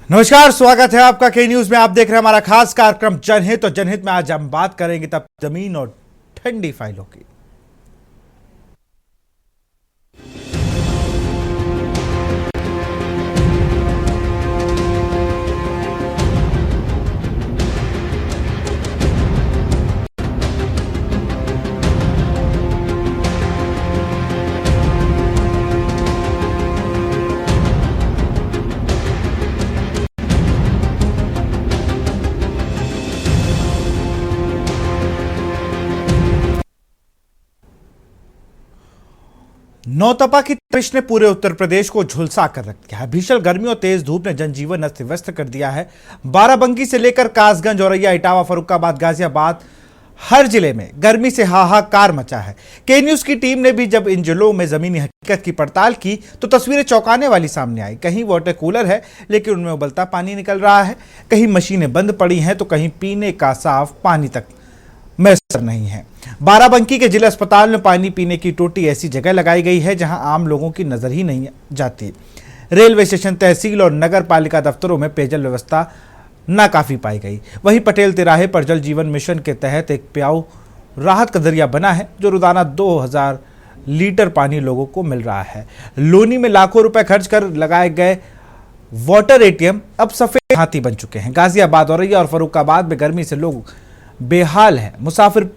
नमस्कार, स्वागत है आपका के न्यूज में। आप देख रहे हैं हमारा खास कार्यक्रम जनहित। और जनहित में आज हम बात करेंगे तब जमीन और ठंडी फाइलों की। नौतपा की तपिश ने पूरे उत्तर प्रदेश को झुलसा कर रख दिया है। भीषण गर्मी और तेज धूप ने जनजीवन अस्त व्यस्त कर दिया है। बाराबंकी से लेकर कासगंज, औरैया, इटावा, फर्रुखाबाद, गाजियाबाद, हर जिले में गर्मी से हाहाकार मचा है। के न्यूज की टीम ने भी जब इन जिलों में जमीनी हकीकत की पड़ताल की तो तस्वीरें चौंकाने वाली सामने आई। कहीं वाटर कूलर है लेकिन उनमें उबलता पानी निकल रहा है, कहीं मशीनें बंद पड़ी हैं तो कहीं पीने का साफ पानी तक मैसर नहीं है। बाराबंकी के जिला अस्पताल में पानी पीने की टोटी ऐसी जगह लगाई गई है जहां आम लोगों की नजर ही नहीं जाती। रेलवे स्टेशन, तहसील और नगर पालिका दफ्तरों में पेयजल व्यवस्था नाकाफी पाई गई। वहीं पटेल तिराहे पर जल जीवन मिशन के तहत एक प्याऊ राहत का जरिया बना है जो रोजाना 2000 लीटर पानी लोगों को मिल रहा है। लोनी में लाखों रुपए खर्च कर लगाए गए वाटर एटीएम अब सफेद हाथी बन चुके हैं। गाजियाबाद, औरैया और फर्रुखाबाद में गर्मी से लोग बेहाल है। मुसाफिर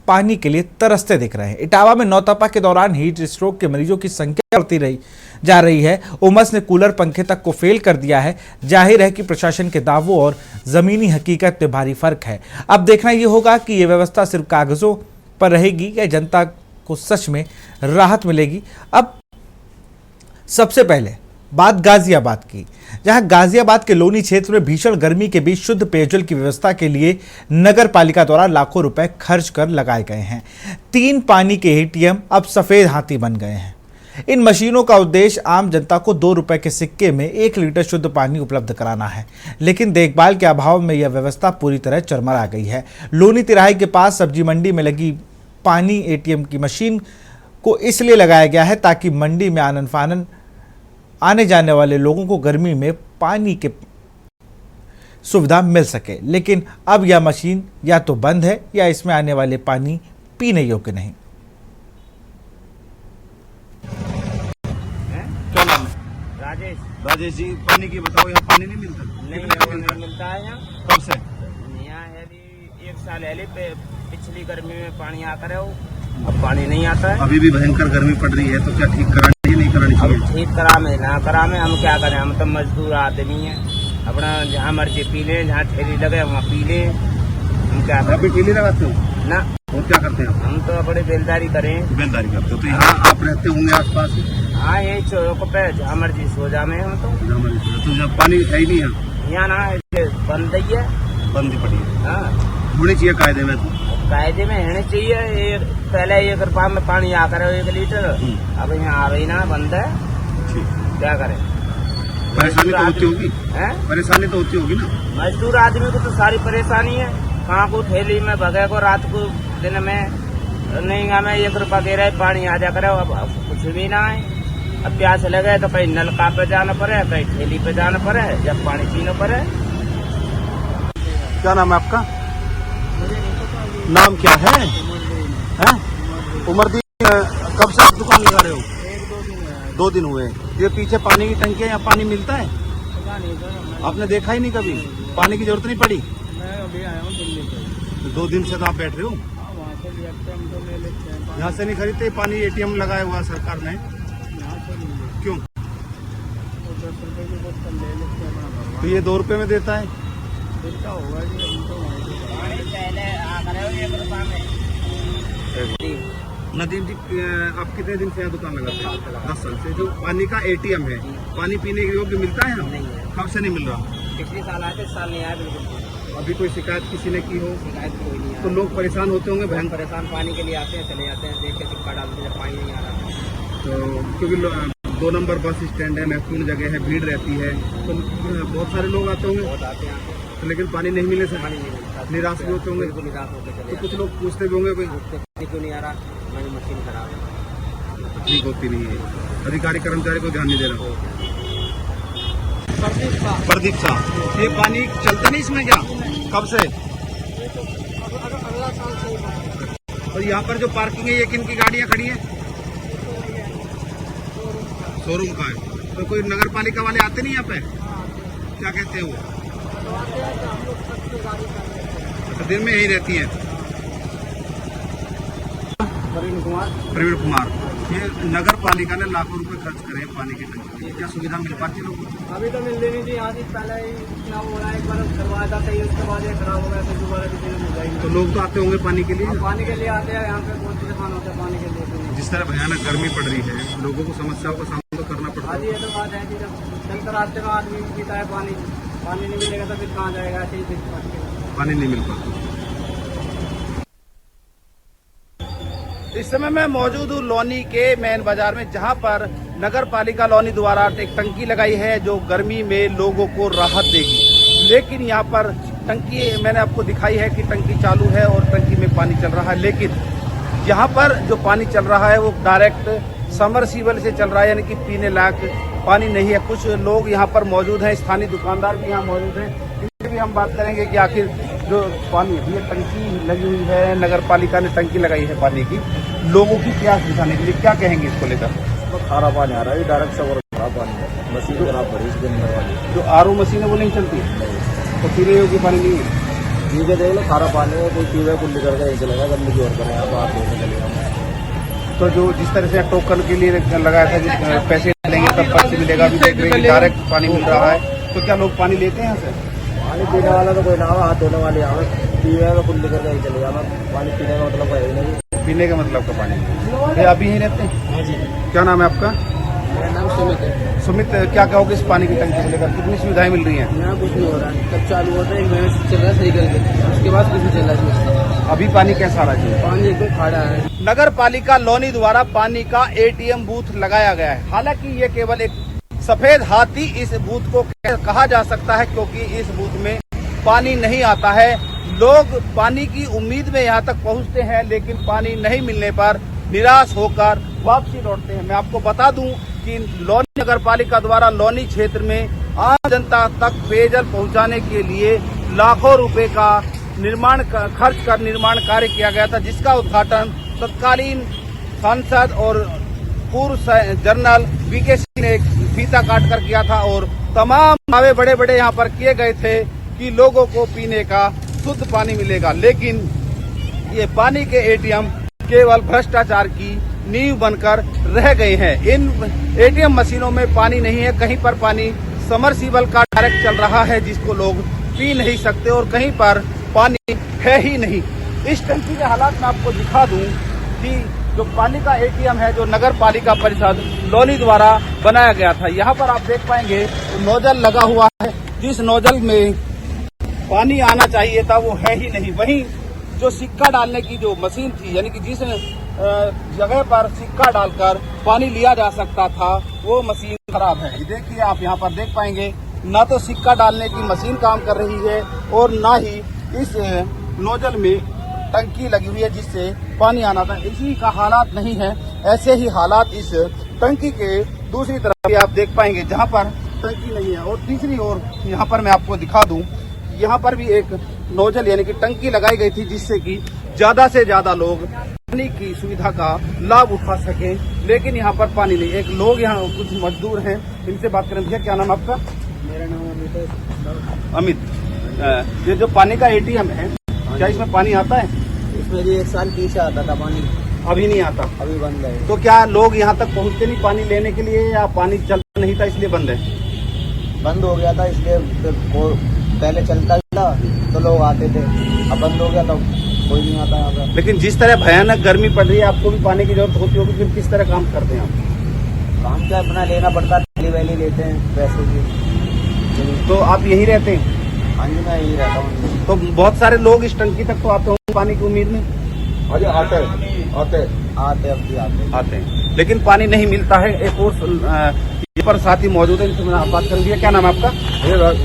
पानी के लिए तरसते दिख रहे हैं। इटावा में नौतपा के दौरान हीट स्ट्रोक के मरीजों की संख्या बढ़ती जा रही है। उमस ने कूलर, पंखे तक को फेल कर दिया है। जाहिर है कि प्रशासन के दावों और जमीनी हकीकत में भारी फर्क है। अब देखना यह होगा कि यह व्यवस्था सिर्फ कागजों पर रहेगी या जनता को सच में राहत मिलेगी। अब सबसे पहले बात गाजियाबाद की, जहां गाजियाबाद के लोनी क्षेत्र में भीषण गर्मी के बीच शुद्ध पेयजल की व्यवस्था के लिए नगर पालिका द्वारा लाखों रुपए खर्च कर लगाए गए हैं। 3 पानी के एटीएम अब सफेद हाथी बन गए हैं। इन मशीनों का उद्देश्य आम जनता को 2 रुपए के सिक्के में 1 लीटर शुद्ध पानी उपलब्ध कराना है, लेकिन देखभाल के अभाव में यह व्यवस्था पूरी तरह चरमरा गई है। लोनी तिराहे के पास सब्जी मंडी में लगी पानी एटीएम की मशीन को इसलिए लगाया गया है ताकि मंडी में आनन फानन आने जाने वाले लोगों को गर्मी में पानी के सुविधा मिल सके, लेकिन अब यह मशीन या तो बंद है या इसमें आने वाले पानी पीने योग्य नहीं। क्या नाम है? राजेश जी, पानी की बताओ। यहाँ पानी नहीं मिलता? नहीं मिलता है यहाँ। कब से? यहाँ है 1 साल है। पिछली गर्मी में पानी आकर है, अब पानी नहीं आता है। अभी भी भयंकर गर्मी पड़ रही है तो क्या ठीक करानी चाहिए, नहीं करानी चाहिए? ठीक करा में ना करा में हम क्या करें? हम तो मजदूर आदमी हैं। अपना जहाँ मर्जी पी लें, जहाँ ठेली लगे वहाँ पी लें। हम क्या करें? अभी ठेली लगाते हो ना? और क्या करते हैं? हम तो अपनी बेलदारी करें। बेलदारी करते हो तो यहाँ आप रहते होंगे आस पास? हाँ, यही चौक पे जहाँ मर्जी सो जामे हम तो जब पानी है ही नहीं यहाँ ना बंद ही है, बंद ही पड़ी है। हाँ, होनी चाहिए कायदे में। तो कायदे में रहने चाहिए। पहले 1 रुपया में पानी आकर 1 लीटर, अब यहाँ आ रही ना, बंद है। क्या करें? परेशानी तो होती होगी। परेशानी तो होती होगी ना। मजदूर आदमी को तो सारी परेशानी है। कहाँ को ठेली में भगे को रात को दिन में नहीं, हमें 1 रुपया दे रहे पानी आ जा करे, अब कुछ भी ना है। अब प्यास लगे तो कहीं नलका पे जाना पड़े, कहीं ठेली पे जाना पड़े, जब पानी पीना पड़े। क्या नाम है आपका? नाम क्या है? उमरदीन। कब से आप दुकान लगा रहे हो? 2 दिन हुए। ये पीछे पानी की टंकी है, यहाँ पानी मिलता है? आपने देखा ही नहीं कभी? पानी की जरूरत नहीं पड़ी? मैं अभी आया हूँ दिल्ली से। 2 दिन से तो आप बैठ रहे हो? वहाँ से भी एटीएम तो ले लेते हैं। यहाँ से नहीं खरीदते पानी? एटीएम लगाया हुआ सरकार ने, यहाँ से नहीं लेते। क्यों? तो 10 रुपए की बोतल ले लेते हैं अपना भरवा। तो ये 2 रुपए में देता है? देता होगा जी, हम तो वहीं से भरवा। पहले आकर 1 रुपया में। नदीम जी, आप कितने दिन से यहाँ दुकान लगाते हैं? 10 साल से। जो पानी का एटीएम है, पानी पीने के योग्य मिलता है? नहीं है। कब से नहीं मिल रहा? पिछले साल आए थे, इस साल नहीं आया बिल्कुल। अभी कोई शिकायत किसी ने की हो? शिकायत कोई नहीं तो आया। लोग परेशान होते होंगे बहुत भयंकर। परेशान, पानी के लिए आते हैं, चले जाते हैं, देख के सिक्का डालते हैं, जब पानी नहीं आ रहा। तो क्योंकि 2 नंबर बस स्टैंड है, महत्वपूर्ण जगह है, भीड़ रहती है, तो बहुत सारे लोग आते होंगे। बहुत आते हैं, तो लेकिन पानी नहीं मिलने से पानी नहीं मिलता। निराश भी होते होंगे। बिल्कुल निराश होकर चले तो कुछ लोग पूछते भी होंगे कोई जाते, क्यों नहीं आ रहा, मेरी मशीन खराब है। ठीक होती नहीं है, अधिकारी कर्मचारी को ध्यान नहीं दे रहा। प्रदीप साहब, ये पानी चलता नहीं इसमें क्या? कब से? अगला साल से ही बंद। और यहाँ पर जो पार्किंग है ये किन की गाड़ियाँ खड़ी हैं? शोरूम का है। तो कोई नगर पालिका वाले आते नहीं यहाँ पे? क्या कहते हैं वो? तो आते हैं तो हम लोग छत पे गाड़ी कर रहे हैं। तो दिन में यही रहती हैं। प्रवीण प्रवीण कुमार, ये नगर पालिका ने लाखों रुपए खर्च करे हैं पानी की टंकी, क्या सुविधा मिल पाती है लोगों को? अभी तो मिलती नहीं थी, यहाँ से पहले ही इतना हो रहा है, एक बार करवाया था सही, उसके बाद ये खराब हो गया तो दोबारा किसी ने मिल जाएगी। तो लोग तो आते होंगे पानी के लिए? हम पानी के लिए आते हैं, यहाँ पे बहुत परेशान होते हैं पानी के लिए। जिस तरह भयानक गर्मी पड़ रही है, लोगों को समस्याओं का सामना तो करना पड़ता आज है। ये तो बात है कि जब चलते रास्ते में आदमी पीता है पानी, पानी नहीं मिलेगा तो फिर कहाँ जाएगा? ऐसे ही दिक्कत। पानी नहीं मिल पाता। इस समय मैं मौजूद हूँ लोनी के मेन बाजार में, जहाँ पर नगर पालिका लोनी द्वारा एक टंकी लगाई है जो गर्मी में लोगों को राहत देगी। लेकिन यहाँ पर टंकी मैंने आपको दिखाई है कि टंकी चालू है और टंकी में पानी चल रहा है, लेकिन यहाँ पर जो पानी चल रहा है वो डायरेक्ट समरसीबल से चल रहा है, यानी कि पीने लायक पानी नहीं है। कुछ लोग यहाँ पर मौजूद हैं, स्थानीय दुकानदार भी यहाँ मौजूद हैं, इनसे भी हम बात करेंगे कि आखिर जो पानी ये टंकी लगी हुई है, नगर पालिका ने टंकी लगाई है पानी की, लोगों की प्यास बुझाने के लिए, क्या कहेंगे इसको लेकर? खारा पानी आ रहा है, डायरेक्ट से खराब पानी है, मशीन खराब पड़ी इसके अंदर वाली। जो आरओ मशीन है वो नहीं चलती, तो पीने योग्य पानी नहीं है। ठीक है, देख लो खारा पानी है, कोई पीवे कुल्ली करके यहीं चलेगा, गंदगी और करेगा तो आप लेके चलेगा। तो जो जिस तरह से टोकन के लिए लगाया था कि पैसे लेंगे तब पर्ची मिलेगा, अभी देख रहे हैं कि डायरेक्ट पानी मिल रहा है, तो क्या लोग पानी लेते हैं यहाँ से? पानी पीने वाला तो कोई ना हो, हाथ धोने वाले आवे, पीवे कुल्ली करके यहीं चलेगा। पानी पीने का मतलब है ही नहीं, पीने का मतलब का पानी। ये अभी यहीं रहते हैं? हाँ जी। क्या नाम है आपका? मेरा नाम सुमित है। सुमित, क्या कहोगे इस पानी की टंकी से लेकर, कितनी सुविधाएं मिल रही हैं? यहाँ कुछ नहीं हो रहा है, कब चालू होता है 1 महीने से चल रहा है सही करके, उसके बाद कुछ नहीं चल रहा है। अभी पानी कैसा आ रहा है? पानी एकदम खाड़ा है। नगर पालिका लोनी द्वारा पानी का एटीएम बूथ लगाया गया है। हालांकि ये केवल एक सफेद हाथी इस बूथ को कहा जा सकता है, क्योंकि इस बूथ में पानी नहीं आता है। लोग पानी की उम्मीद में यहाँ तक पहुँचते हैं, लेकिन पानी नहीं मिलने पर निराश होकर वापसी लौटते हैं। मैं आपको बता दूं कि लोनी नगर पालिका द्वारा लोनी क्षेत्र में आम जनता तक पेयजल पहुंचाने के लिए लाखों रुपए का खर्च कर निर्माण कार्य किया गया था, जिसका उद्घाटन तत्कालीन सांसद और पूर्व जनरल वीके सिंह ने फीता काट कर किया था, और तमाम दावे बड़े बड़े यहाँ पर किए गए थे कि लोगों को पीने का शुद्ध पानी मिलेगा। लेकिन ये पानी के एटीएम केवल भ्रष्टाचार की नींव बनकर रह गए हैं। इन एटीएम मशीनों में पानी नहीं है, कहीं पर पानी समरसीबल का डायरेक्ट चल रहा है जिसको लोग पी नहीं सकते, और कहीं पर पानी है ही नहीं। इस टंकी के हालात में आपको दिखा दूं कि जो पानी का एटीएम है, जो नगर पालिका परिषद लोनी द्वारा बनाया गया था, यहाँ पर आप देख पाएंगे नोजल लगा हुआ है, जिस नोजल में पानी आना चाहिए था वो है ही नहीं। वहीं जो सिक्का डालने की जो मशीन थी, यानी कि जिस जगह पर सिक्का डालकर पानी लिया जा सकता था, वो मशीन खराब है। देखिए, आप यहाँ पर देख पाएंगे ना तो सिक्का डालने की मशीन काम कर रही है और ना ही इस नोजल में टंकी लगी हुई है जिससे पानी आना था। इसी का हालात नहीं है, ऐसे ही हालात इस टंकी के दूसरी तरफ भी आप देख पाएंगे जहाँ पर टंकी नहीं है। और तीसरी ओर यहाँ पर मैं आपको दिखा दूं, यहाँ पर भी एक नोजल यानी कि टंकी लगाई गई थी जिससे कि ज्यादा से ज्यादा लोग पानी की सुविधा का लाभ उठा सकें, लेकिन यहाँ पर पानी नहीं। एक लोग यहाँ कुछ मजदूर हैं, इनसे बात करें। भैया, क्या नाम है आपका? मेरा नाम अमित है। अमित, ये जो पानी का एटीएम है, क्या इसमें पानी आता है? इसमें भी 1 साल पीछे आता था पानी, अभी नहीं आता। अभी बंद है। तो क्या लोग यहाँ तक पहुँचते नहीं पानी लेने के लिए, या पानी चलता नहीं था इसलिए बंद है? बंद हो गया था इसलिए, पहले चलता था तो लोग आते थे, अब बंद हो गया तो कोई नहीं आता यहाँ पर। लेकिन जिस तरह भयानक गर्मी पड़ रही है, आपको भी पानी की जरूरत होती होगी, फिर किस तरह काम करते हैं आप? काम क्या अपना लेना पड़ता है, थैली वैली लेते हैं पैसे की। तो आप यहीं रहते हैं? हाँ जी, मैं यही रहता हूँ। तो बहुत सारे लोग इस टंकी तक तो आते होंगे पानी की उम्मीद में? अरे आते हैं, लेकिन पानी नहीं मिलता है। एक और यहाँ पर साथी मौजूद है, इनसे मैं बात करेंगे। क्या नाम है आपका?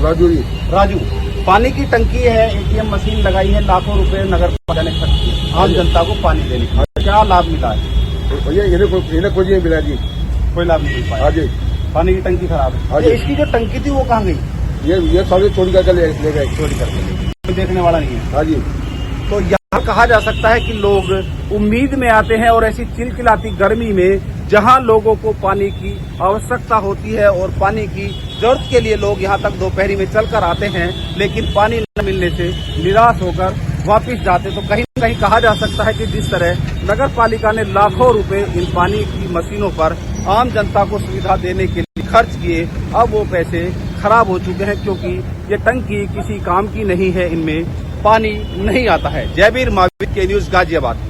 राजू जी। राजू, पानी की टंकी है, एटीएम मशीन लगाई है, लाखों रुपए नगर पालिका ने खर्च किए आम जनता को पानी देने का, क्या लाभ मिला है? भैया इन्हें कुछ नहीं मिला जी, कोई लाभ नहीं मिल पाया। हाँ जी। पानी की टंकी खराब है। हाँ ये जी। इसकी जो टंकी थी वो कहाँ गई? ये सारे चोरी करके ले गए। चोरी करके कोई देखने वाला नहीं है। हाँ जी। तो यहाँ कहा जा सकता है कि लोग उम्मीद में आते हैं और ऐसी चिलचिलाती गर्मी में जहाँ लोगों को पानी की आवश्यकता होती है और पानी की जरूरत के लिए लोग यहाँ तक दोपहरी में चलकर आते हैं, लेकिन पानी न मिलने से निराश होकर वापस जाते। तो कहीं न कहीं कहा जा सकता है कि जिस तरह नगर पालिका ने लाखों रुपए इन पानी की मशीनों पर आम जनता को सुविधा देने के लिए खर्च किए, अब वो पैसे खराब हो चुके हैं क्योंकि ये टंकी किसी काम की नहीं है, इनमें पानी नहीं आता है। जयवीर महावीर के न्यूज गाजियाबाद।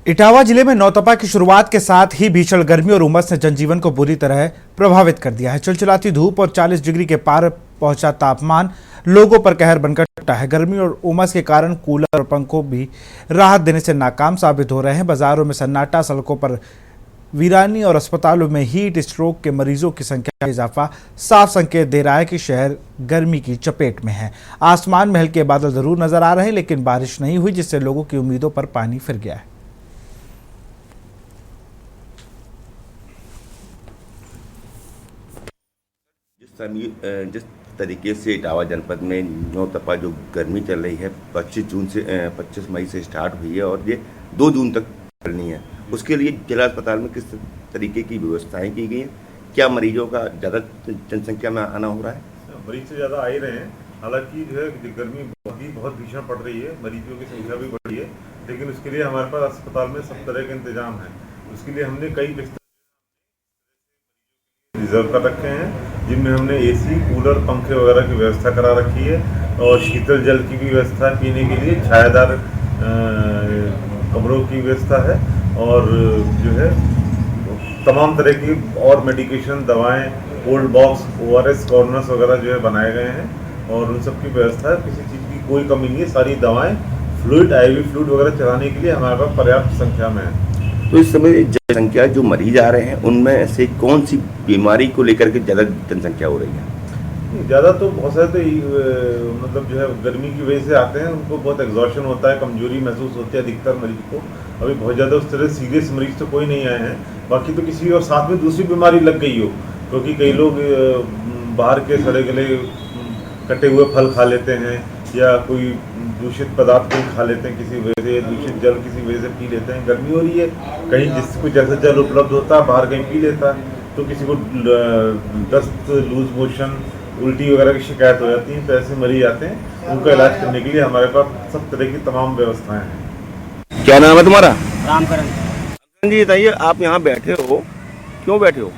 इटावा जिले में नौतपा की शुरुआत के साथ ही भीषण गर्मी और उमस ने जनजीवन को बुरी तरह प्रभावित कर दिया है। चिलचिलाती धूप और 40 डिग्री के पार पहुंचा तापमान लोगों पर कहर बनकर टूटा है। गर्मी और उमस के कारण कूलर और पंखों भी राहत देने से नाकाम साबित हो रहे हैं। बाजारों में सन्नाटा, सड़कों पर वीरानी और अस्पतालों में हीट स्ट्रोक के मरीजों की संख्या में इजाफा साफ संकेत दे रहा है कि शहर गर्मी की चपेट में है। आसमान में हल्के बादल जरूर नजर आ रहे हैं, लेकिन बारिश नहीं हुई, जिससे लोगों की उम्मीदों पर पानी फिर गया है। जिस तरीके से इटावा जनपद में नौतपा जो गर्मी चल रही है 25 मई से स्टार्ट हुई है और ये 2 जून तक चलनी है, उसके लिए जिला अस्पताल में किस तरीके की व्यवस्थाएं की गई हैं? क्या मरीजों का ज़्यादा जनसंख्या में आना हो रहा है? मरीज से ज़्यादा आ ही रहे हैं। हालांकि जो है गर्मी बहुत भीषण पड़ रही है, मरीजों की संख्या भी बढ़ी है, लेकिन उसके लिए हमारे पास अस्पताल में सब तरह के इंतजाम है। उसके लिए हमने कई बिस्तर रिजर्व कर रखे हैं, जिनमें हमने एसी, कूलर, पंखे वगैरह की व्यवस्था करा रखी है और शीतल जल की भी व्यवस्था पीने के लिए, छायादार कमरों की व्यवस्था है और जो है तमाम तरह की और मेडिकेशन, दवाएं, कोल्ड बॉक्स, ORS कॉर्नर्स वगैरह जो है बनाए गए हैं और उन सब की व्यवस्था है। किसी चीज़ की कोई कमी नहीं है। सारी दवाएं, फ्लूइड, IV फ्लूइड वगैरह चलाने के लिए हमारे पास पर्याप्त संख्या में है। तो इस समय जनसंख्या जो मरीज आ रहे हैं उनमें से कौन सी बीमारी को लेकर के ज़्यादा जनसंख्या हो रही है? ज़्यादा तो बहुत सारे तो मतलब जो है गर्मी की वजह से आते हैं, उनको बहुत एग्जॉशन होता है, कमजोरी महसूस होती है अधिकतर मरीज को। अभी बहुत ज़्यादा उस तरह सीरियस मरीज तो कोई नहीं आए हैं, बाकी तो किसी और साथ में दूसरी बीमारी लग गई हो, क्योंकि कई लोग बाहर के सड़े गले कटे हुए फल खा लेते हैं या कोई दूषित पदार्थ कोई खा लेते हैं किसी वजह से, दूषित जल किसी वजह से पी लेते हैं। गर्मी हो रही है, कहीं जिसको जैसा जल उपलब्ध होता है बाहर कहीं पी लेता है, तो किसी को दस्त, लूज मोशन, उल्टी वगैरह की शिकायत हो जाती है, तो ऐसे मरीज आते हैं। उनका इलाज करने के लिए हमारे पास सब तरह की तमाम व्यवस्थाएं हैं। क्या नाम है तुम्हारा? रामकरण जी बताइए, आप यहाँ बैठे हो, क्यों बैठे हो?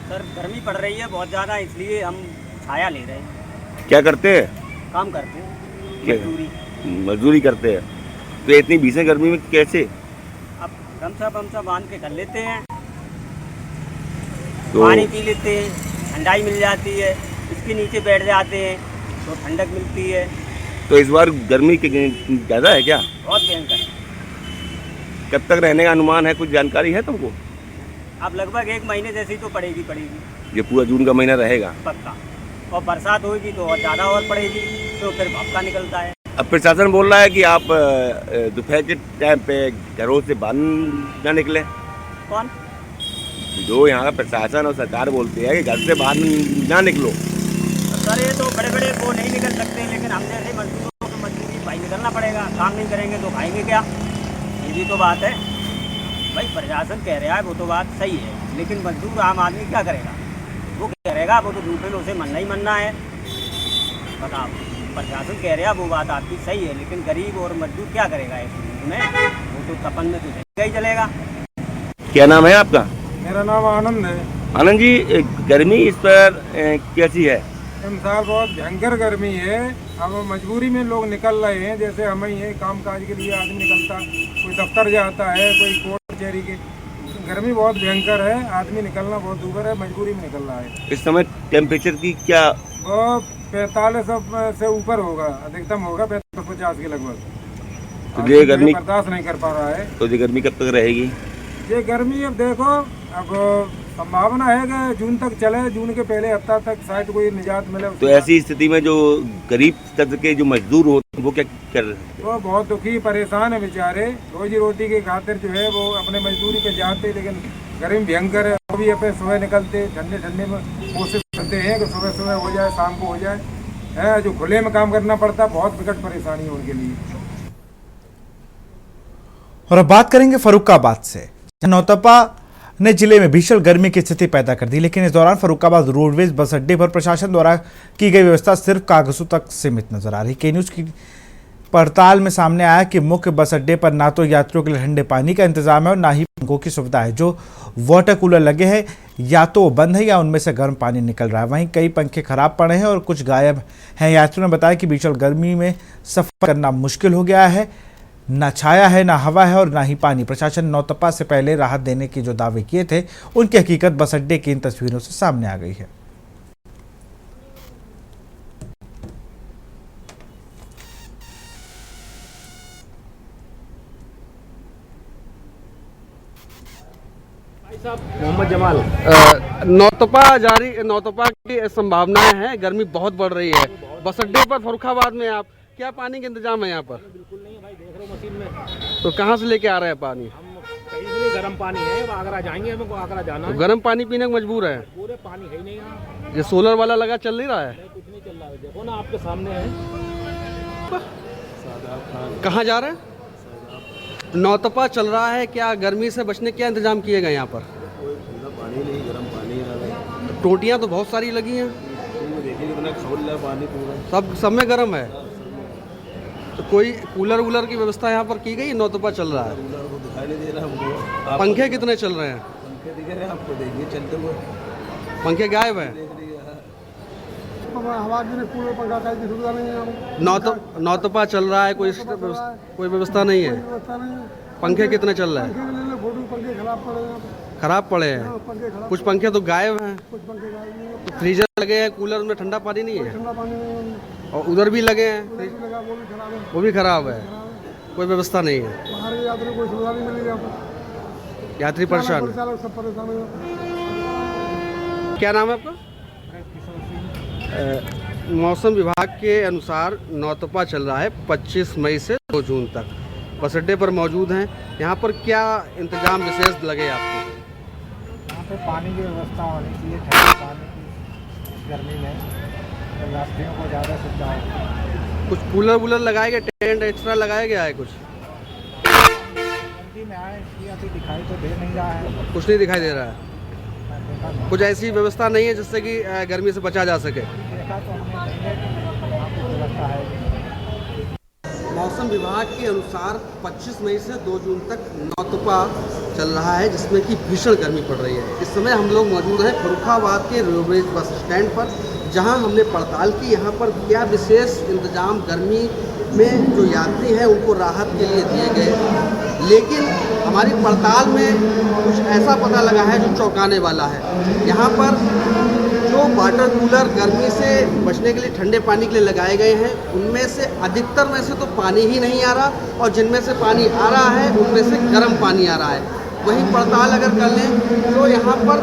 सर, गर्मी पड़ रही है बहुत ज़्यादा, इसलिए हम छाया ले रहे हैं। क्या करते हैं? काम करते हैं, मजदूरी करते हैं। तो इतनी भीषण गर्मी में कैसे? अब गमछा बांध के कर लेते हैं, तो पानी पी लेते हैं, ठंडाई मिल जाती है, इसके नीचे बैठ जाते हैं तो ठंडक मिलती है। तो इस बार गर्मी ज़्यादा है क्या? बहुत भयंकर। कब तक रहने का अनुमान है, कुछ जानकारी है तुमको? अब लगभग 1 महीने जैसी तो पड़ेगी। ये पूरा जून का महीना रहेगा पक्का, और बरसात होगी तो और ज़्यादा और पड़ेगी, तो फिर भपका निकलता है। अब प्रशासन बोल रहा है कि आप दोपहर के टाइम पे घरों से बाहर ना निकले। कौन? जो यहाँ का प्रशासन और सरकार बोलती है कि घर से बाहर ना निकलो। सर, ये तो बड़े बड़े वो नहीं निकल सकते, लेकिन हम जैसे मजदूरों को मजदूरी भाई निकलना पड़ेगा। काम नहीं करेंगे तो खाएंगे क्या? ये भी तो बात है भाई। प्रशासन कह रहा है वो तो बात सही है, लेकिन मजदूर आम आदमी क्या करेगा? वो क्या करेगा? वो तो दूसरे उसे मनना ही मनना है। बताओ, प्रशासन कह रहा है वो बात आपकी सही है, लेकिन गरीब और मजदूर क्या करेगा इसमें? वो तो तपन में तो ही चलेगा। क्या नाम है आपका? मेरा नाम आनंद है। आनंद जी, गर्मी इस पर कैसी है? इन साल बहुत भयंकर गर्मी है। अब मजबूरी में लोग निकल रहे हैं, जैसे हमें ये काम काज के लिए आदमी निकलता, कोई दफ्तर जाता है, कोई कोर्ट कचहरी के। गर्मी बहुत भयंकर है, आदमी निकलना बहुत दूभर है, मजबूरी में निकल रहा है। इस समय टेम्परेचर की क्या? वो 45 से ऊपर होगा, अधिकतम होगा 45-50 के लगभग। तो ये गर्मी बर्दाश्त नहीं कर पा रहा है। तो ये गर्मी कब तक रहेगी? ये गर्मी अब देखो, अब संभावना है कि जून तक चले, जून के पहले हफ्ता तक शायद कोई निजात मिले। तो ऐसी स्थिति में जो गरीब तबके के जो मजदूर होते वो क्या कर रहे हैं? वो बहुत दुखी परेशान है बेचारे, रोजी रोटी के खातिर जो है वो अपने मजदूरी पे जाते, लेकिन गर्मी भयंकर है। वो भी अपने सुबह निकलते ठंडे ठंडे में कोशिश करते हैं कि सुबह सुबह हो जाए, शाम को हो जाए, है जो खुले में काम करना पड़ता, बहुत विकट परेशानी है उनके लिए। और अब बात करेंगे फर्रुखाबाद से। नौतपा ने जिले में भीषण गर्मी की स्थिति पैदा कर दी, लेकिन इस दौरान फर्रुखाबाद रोडवेज बस अड्डे पर प्रशासन द्वारा की गई व्यवस्था सिर्फ कागजों तक सीमित नजर आ रही। के न्यूज की पड़ताल में सामने आया कि मुख्य बस अड्डे पर ना तो यात्रियों के लिए ठंडे पानी का इंतजाम है और ना ही पंखों की सुविधा है। जो वाटर कूलर लगे हैं या तो बंद है या उनमें से गर्म पानी निकल रहा है। वहीं कई पंखे खराब पड़े हैं और कुछ गायब हैं। यात्रियों ने बताया कि भीषण गर्मी में सफर करना मुश्किल हो गया है, ना छाया है, ना हवा है और ना ही पानी। प्रशासन नौतपा से पहले राहत देने के जो दावे किए थे उनकी हकीकत बस अड्डे की इन तस्वीरों से सामने आ गई है। मोहम्मद जमाल। नौतपा की संभावनाएं हैं, गर्मी बहुत बढ़ रही है। बस अड्डे पर फर्रुखाबाद में आप क्या पानी का इंतजाम है यहाँ पर? बिल्कुल नहीं है भाई, देख रहे हो मशीन में। तो कहाँ से लेके आ रहे हैं पानी? हम कहीं से नहीं, गर्म पानी है, आगरा जाएंगे, हमको आगरा जाना है। गर्म पानी पीने को मजबूर है। पूरे पानी है ही नहीं यहाँ। ये सोलर वाला लगा चल नहीं रहा है? कुछ नहीं चल रहा है, देखो ना आपके सामने है। कहाँ जा रहे हैं? नौतपा चल रहा है, क्या गर्मी से बचने क्या इंतजाम किए गए यहाँ पर? पानी नहीं, गर्म पानी है। टोटियाँ तो बहुत सारी लगी हैं, देखिए कितना खोल रहा है पानी पूरा। सब में गर्म है। तो कोई कूलर की व्यवस्था यहाँ पर की गई? नौतपा चल रहा है, कूलर को दिखाई नहीं दे रहा हमको। पंखे कितने चल रहे हैं? पंखे दिख रहे हैं आपको, देखिए चलते हुए पंखे गायब हैं। नौतपा चल रहा है, कोई व्यवस्था नहीं है। पंखे कितने चल रहे हैं? खराब पड़े हैं। कुछ पंखे तो गायब हैं। तो फ्रीजर लगे हैं, कूलर में ठंडा पानी नहीं है। और उधर भी लगे हैं, वो भी खराब है। कोई व्यवस्था नहीं है। यात्री परेशान। क्या नाम है आपका? मौसम विभाग के अनुसार नौतपा चल रहा है 25 मई से 2 जून तक। बस अड्डे पर मौजूद हैं। यहाँ पर क्या इंतजाम विशेष लगे आपको? यहाँ पे पानी की व्यवस्था होनी चाहिए, ठंडे पानी की इस गर्मी में, तो यात्रियों को ज़्यादा सुविधा हो। कुछ कूलर लगाए गए, टेंट एक्स्ट्रा लगाया गया है? कुछ में आए इसलिए अभी दिखाई तो दे नहीं रहा है। कुछ नहीं दिखाई दे रहा है। कुछ ऐसी व्यवस्था नहीं है जिससे कि गर्मी से बचा जा सके? देखा तो हमने व्यवस्था है। मौसम विभाग के अनुसार 25 मई से 2 जून तक नौतपा चल रहा है, जिसमें कि भीषण गर्मी पड़ रही है। इस समय हम लोग मौजूद हैं फर्रुखाबाद के रोडवेज बस स्टैंड पर, जहां हमने पड़ताल की यहाँ पर क्या विशेष इंतजाम गर्मी में जो यात्री हैं उनको राहत के लिए दिए गए। लेकिन हमारी पड़ताल में कुछ ऐसा पता लगा है जो चौंकाने वाला है। यहाँ पर जो वाटर कूलर गर्मी से बचने के लिए ठंडे पानी के लिए लगाए गए हैं, उनमें से अधिकतर में से तो पानी ही नहीं आ रहा, और जिनमें से पानी आ रहा है उनमें से गर्म पानी आ रहा है। वहीं पड़ताल अगर कर लें तो यहाँ पर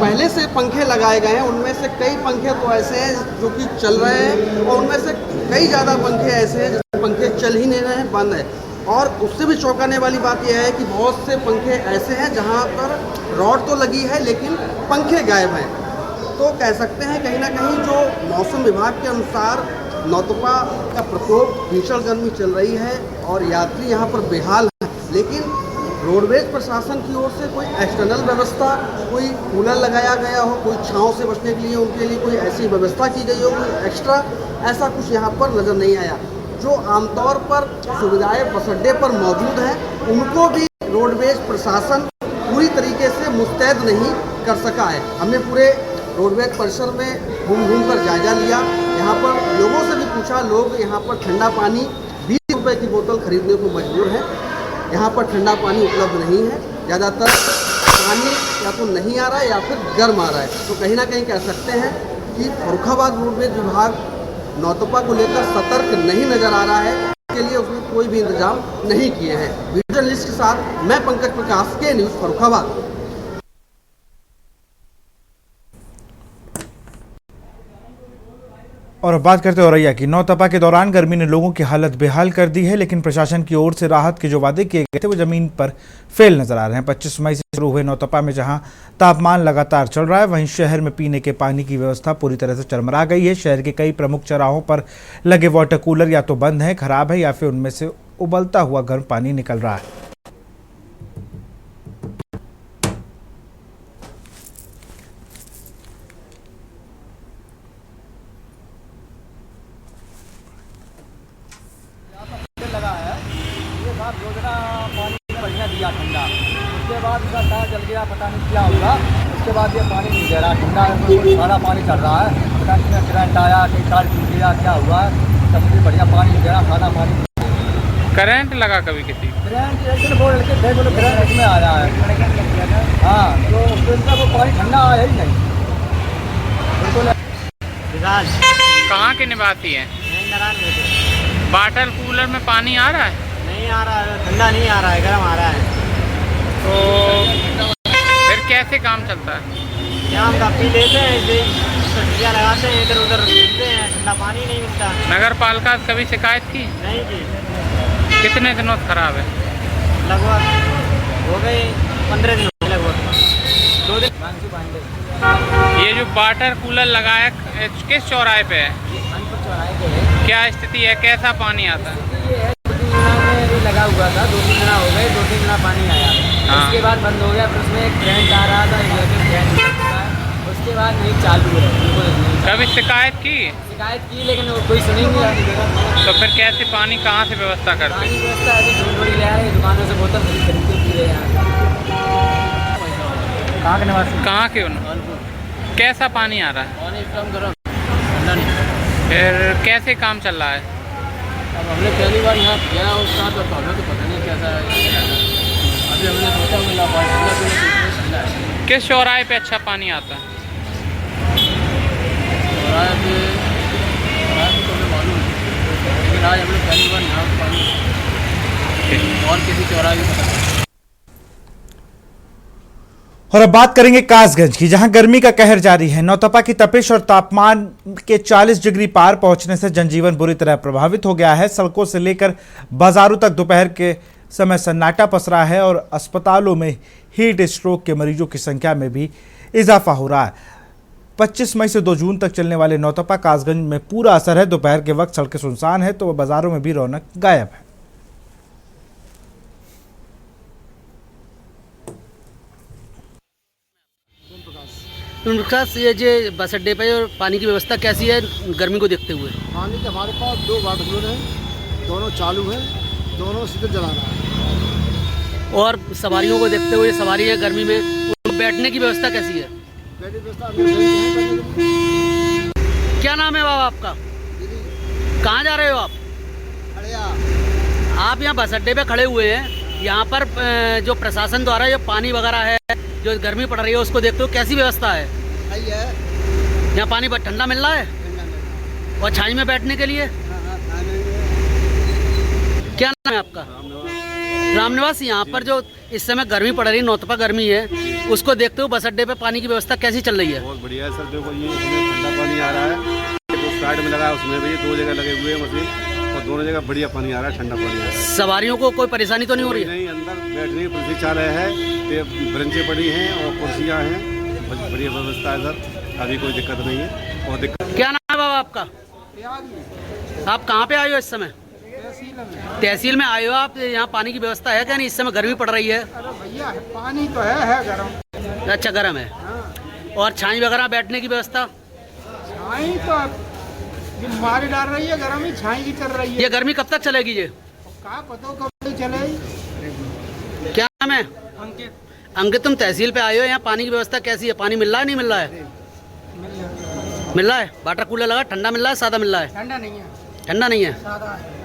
पहले से पंखे लगाए गए हैं, उनमें से कई पंखे तो ऐसे हैं जो कि चल रहे हैं, और उनमें से कई ज़्यादा पंखे ऐसे हैं जिसमें पंखे चल ही नहीं रहे हैं, बंद है। और उससे भी चौंकाने वाली बात यह है कि बहुत से पंखे ऐसे हैं जहाँ पर रॉड तो लगी है लेकिन पंखे गायब हैं। तो कह सकते हैं कहीं ना कहीं जो मौसम विभाग के अनुसार नौतपा का प्रकोप, भीषण गर्मी चल रही है और यात्री यहाँ पर बेहाल हैं। लेकिन रोडवेज प्रशासन की ओर से कोई एक्सटर्नल व्यवस्था, कोई कूलर लगाया गया हो, कोई छांव से बचने के लिए उनके लिए कोई ऐसी व्यवस्था की गई हो, कोई एक्स्ट्रा, ऐसा कुछ यहाँ पर नज़र नहीं आया। जो आमतौर पर सुविधाएं बस अड्डे पर मौजूद हैं, उनको भी रोडवेज प्रशासन पूरी तरीके से मुस्तैद नहीं कर सका है। हमने पूरे रोडवेज परिसर में घूम कर जायजा लिया। यहाँ पर लोगों से भी पूछा, लोग यहाँ पर ठंडा पानी 20 रुपये की बोतल खरीदने को मजबूर हैं। यहाँ पर ठंडा पानी उपलब्ध नहीं है, ज़्यादातर पानी या तो नहीं आ रहा है या फिर गर्म आ रहा है। तो कहीं ना कहीं कह सकते हैं कि फर्रुखाबाद रोडवेज विभाग नौतपा को लेकर सतर्क नहीं नजर आ रहा है। इसके लिए उसने कोई भी इंतजाम नहीं किए हैं। वीडियो जर्नलिस्ट के साथ मैं पंकज प्रकाश, के न्यूज़ फर्रुखाबाद। और अब बात करते हैं औरैया की। नौतपा के दौरान गर्मी ने लोगों की हालत बेहाल कर दी है, लेकिन प्रशासन की ओर से राहत के जो वादे किए गए थे वो जमीन पर फेल नजर आ रहे हैं। 25 मई से शुरू हुए नौतपा में जहां तापमान लगातार चल रहा है, वहीं शहर में पीने के पानी की व्यवस्था पूरी तरह से चरमरा गई है। शहर के कई प्रमुख चौराहों पर लगे वाटर कूलर या तो बंद हैं, खराब है, या फिर उनमें से उबलता हुआ गर्म पानी निकल रहा है। लगा है ये साहब योजना पानी बढ़िया दिया ठंडा, उसके बाद इसका तार जल गया, पता नहीं क्या होगा। उसके बाद ये पानी नहीं दे रहा ठंडा, सारा पानी चल रहा है, पता नहीं करंट आया कि तार टूट गया क्या हुआ, सबसे बढ़िया पानी नहीं दे रहा, सादा पानी। करंट लगा कभी किसी? करंट एक दिन बोल के थे, बोले करंट इसमें आया है। हाँ, तो उसका वो पानी ठंडा आया ही नहीं बिल्कुल। कहाँ के निवासी हैं? वाटर कूलर में पानी आ रहा है? नहीं आ रहा है, ठंडा नहीं आ रहा है, गर्म आ रहा है। तो फिर कैसे काम चलता है? यहाँ हम काफ़ी लेते हैं, सब्जियाँ लगाते हैं, इधर उधर मिलते हैं, ठंडा पानी नहीं मिलता। नगर पालिका से कभी शिकायत की? नहीं की। कितने दिनों से खराब है? लगभग हो गए 15 दिन हो गए, लगभग 2 दिन। ये जो वाटर कूलर लगाया किस चौराहे पे है? चौराहे पे है। क्या स्थिति है, कैसा पानी आता है? में लगा हुआ था, 2-3 दिन हो गए, 2-3 दिन पानी आया। हाँ। उसके बाद बंद हो गया, फिर उसमें एक करंट आ रहा था, उसके बाद नहीं चालू है बिल्कुल। कभी शिकायत की? शिकायत की लेकिन कोई सुनी नहीं। तो फिर कैसे पानी कहाँ से व्यवस्था करते? पानी व्यवस्था ऐसे ढूंढ ले रहा है, दुकानों से बोतल खरीद के पी रहे हैं। कहाँ के निवासी? कहाँ के उन? कैसा पानी आ रहा है? पानी एकदम गर्म, ठंडा नहीं। फिर कैसे काम चल रहा है? अब हमने पहली बार यहाँ किया उसका, तो हमें तो पता नहीं कैसा है। अभी हमने सोचा मिला ठंडा है। किस चौराहे पे अच्छा पानी आता है? चौराहे पे तो हमें मालूम है, लेकिन आज हमने पहली बार यहाँ पानी और किसी चौराहे पे पता नहीं। और अब बात करेंगे कासगंज की, जहां गर्मी का कहर जारी है। नौतपा की तपिश और तापमान के 40 डिग्री पार पहुंचने से जनजीवन बुरी तरह प्रभावित हो गया है। सड़कों से लेकर बाजारों तक दोपहर के समय सन्नाटा पसरा है और अस्पतालों में हीट स्ट्रोक के मरीजों की संख्या में भी इजाफा हो रहा है। 25 मई से 2 जून तक चलने वाले नौतपा कासगंज में पूरा असर है। दोपहर के वक्त सड़कें सुनसान है तो बाजारों में भी रौनक गायब है। विकास, ये जो बस अड्डे पे और पानी की व्यवस्था कैसी है गर्मी को देखते हुए? पानी के हमारे पास 2 वाटर कूलर हैं, दोनों चालू हैं, दोनों सीधे जलाना है। और सवारियों को देखते हुए, सवारी है गर्मी में, बैठने की व्यवस्था कैसी है? बैठने की व्यवस्था क्या नाम है बाबा आपका? कहाँ जा रहे हो आप? आप यहाँ बस अड्डे पे खड़े हुए हैं, यहाँ पर जो प्रशासन द्वारा जो पानी वगैरह है, जो गर्मी पड़ रही है, उसको देखते हो कैसी व्यवस्था है? यहाँ पानी ठंडा मिल रहा है और छाई में बैठने के लिए? क्या नाम है आपका? रामनिवास। यहाँ पर जो इस समय गर्मी पड़ रही है, नौतपा गर्मी है, उसको देखते हो बस अड्डे पे पानी की व्यवस्था कैसी चल रही है? बहुत बढ़िया है सर। देखो ये ठंडा पानी आ रहा है, जो साइड में लगा है उसमें भी 2 जगह लगे हुए हैं मशीन, और दोनों जगह बढ़िया पानी आ रहा है, ठंडा पानी आ रहा है। सवारियों को कोई परेशानी तो नहीं हो रही है? नहीं, अंदर बैठने की प्रतीक्षालय है, ब्रेंचें पड़ी हैं और कुर्सियाँ हैं, बढ़िया व्यवस्था है सर, अभी कोई दिक्कत नहीं है। और दिक्कत क्या नाम है बाबा आपका? आप कहाँ पे आए हो इस समय? तहसील में आए हो आप। यहाँ पानी की व्यवस्था है क्या? नहीं, इस समय गर्मी पड़ रही है। अरे भैया पानी तो है गर्म। अच्छा, गर्म है। और छाई वगैरह बैठने की व्यवस्था? छाई तो ये मारी डाल रही है, गर्म ही छाई की चल रही है। ये गर्मी कब तक चलेगी? ये कहाँ पता कब चलेगी। क्या नाम है? अंकित। अंकित, तुम तहसील पे आए हो, यहाँ पानी की व्यवस्था कैसी है? पानी मिल रहा है नहीं मिल रहा है? मिल रहा है। वाटर कूलर लगा, ठंडा मिल रहा है, सादा मिल रहा है? ठंडा नहीं है। ठंडा नहीं है? सादा है।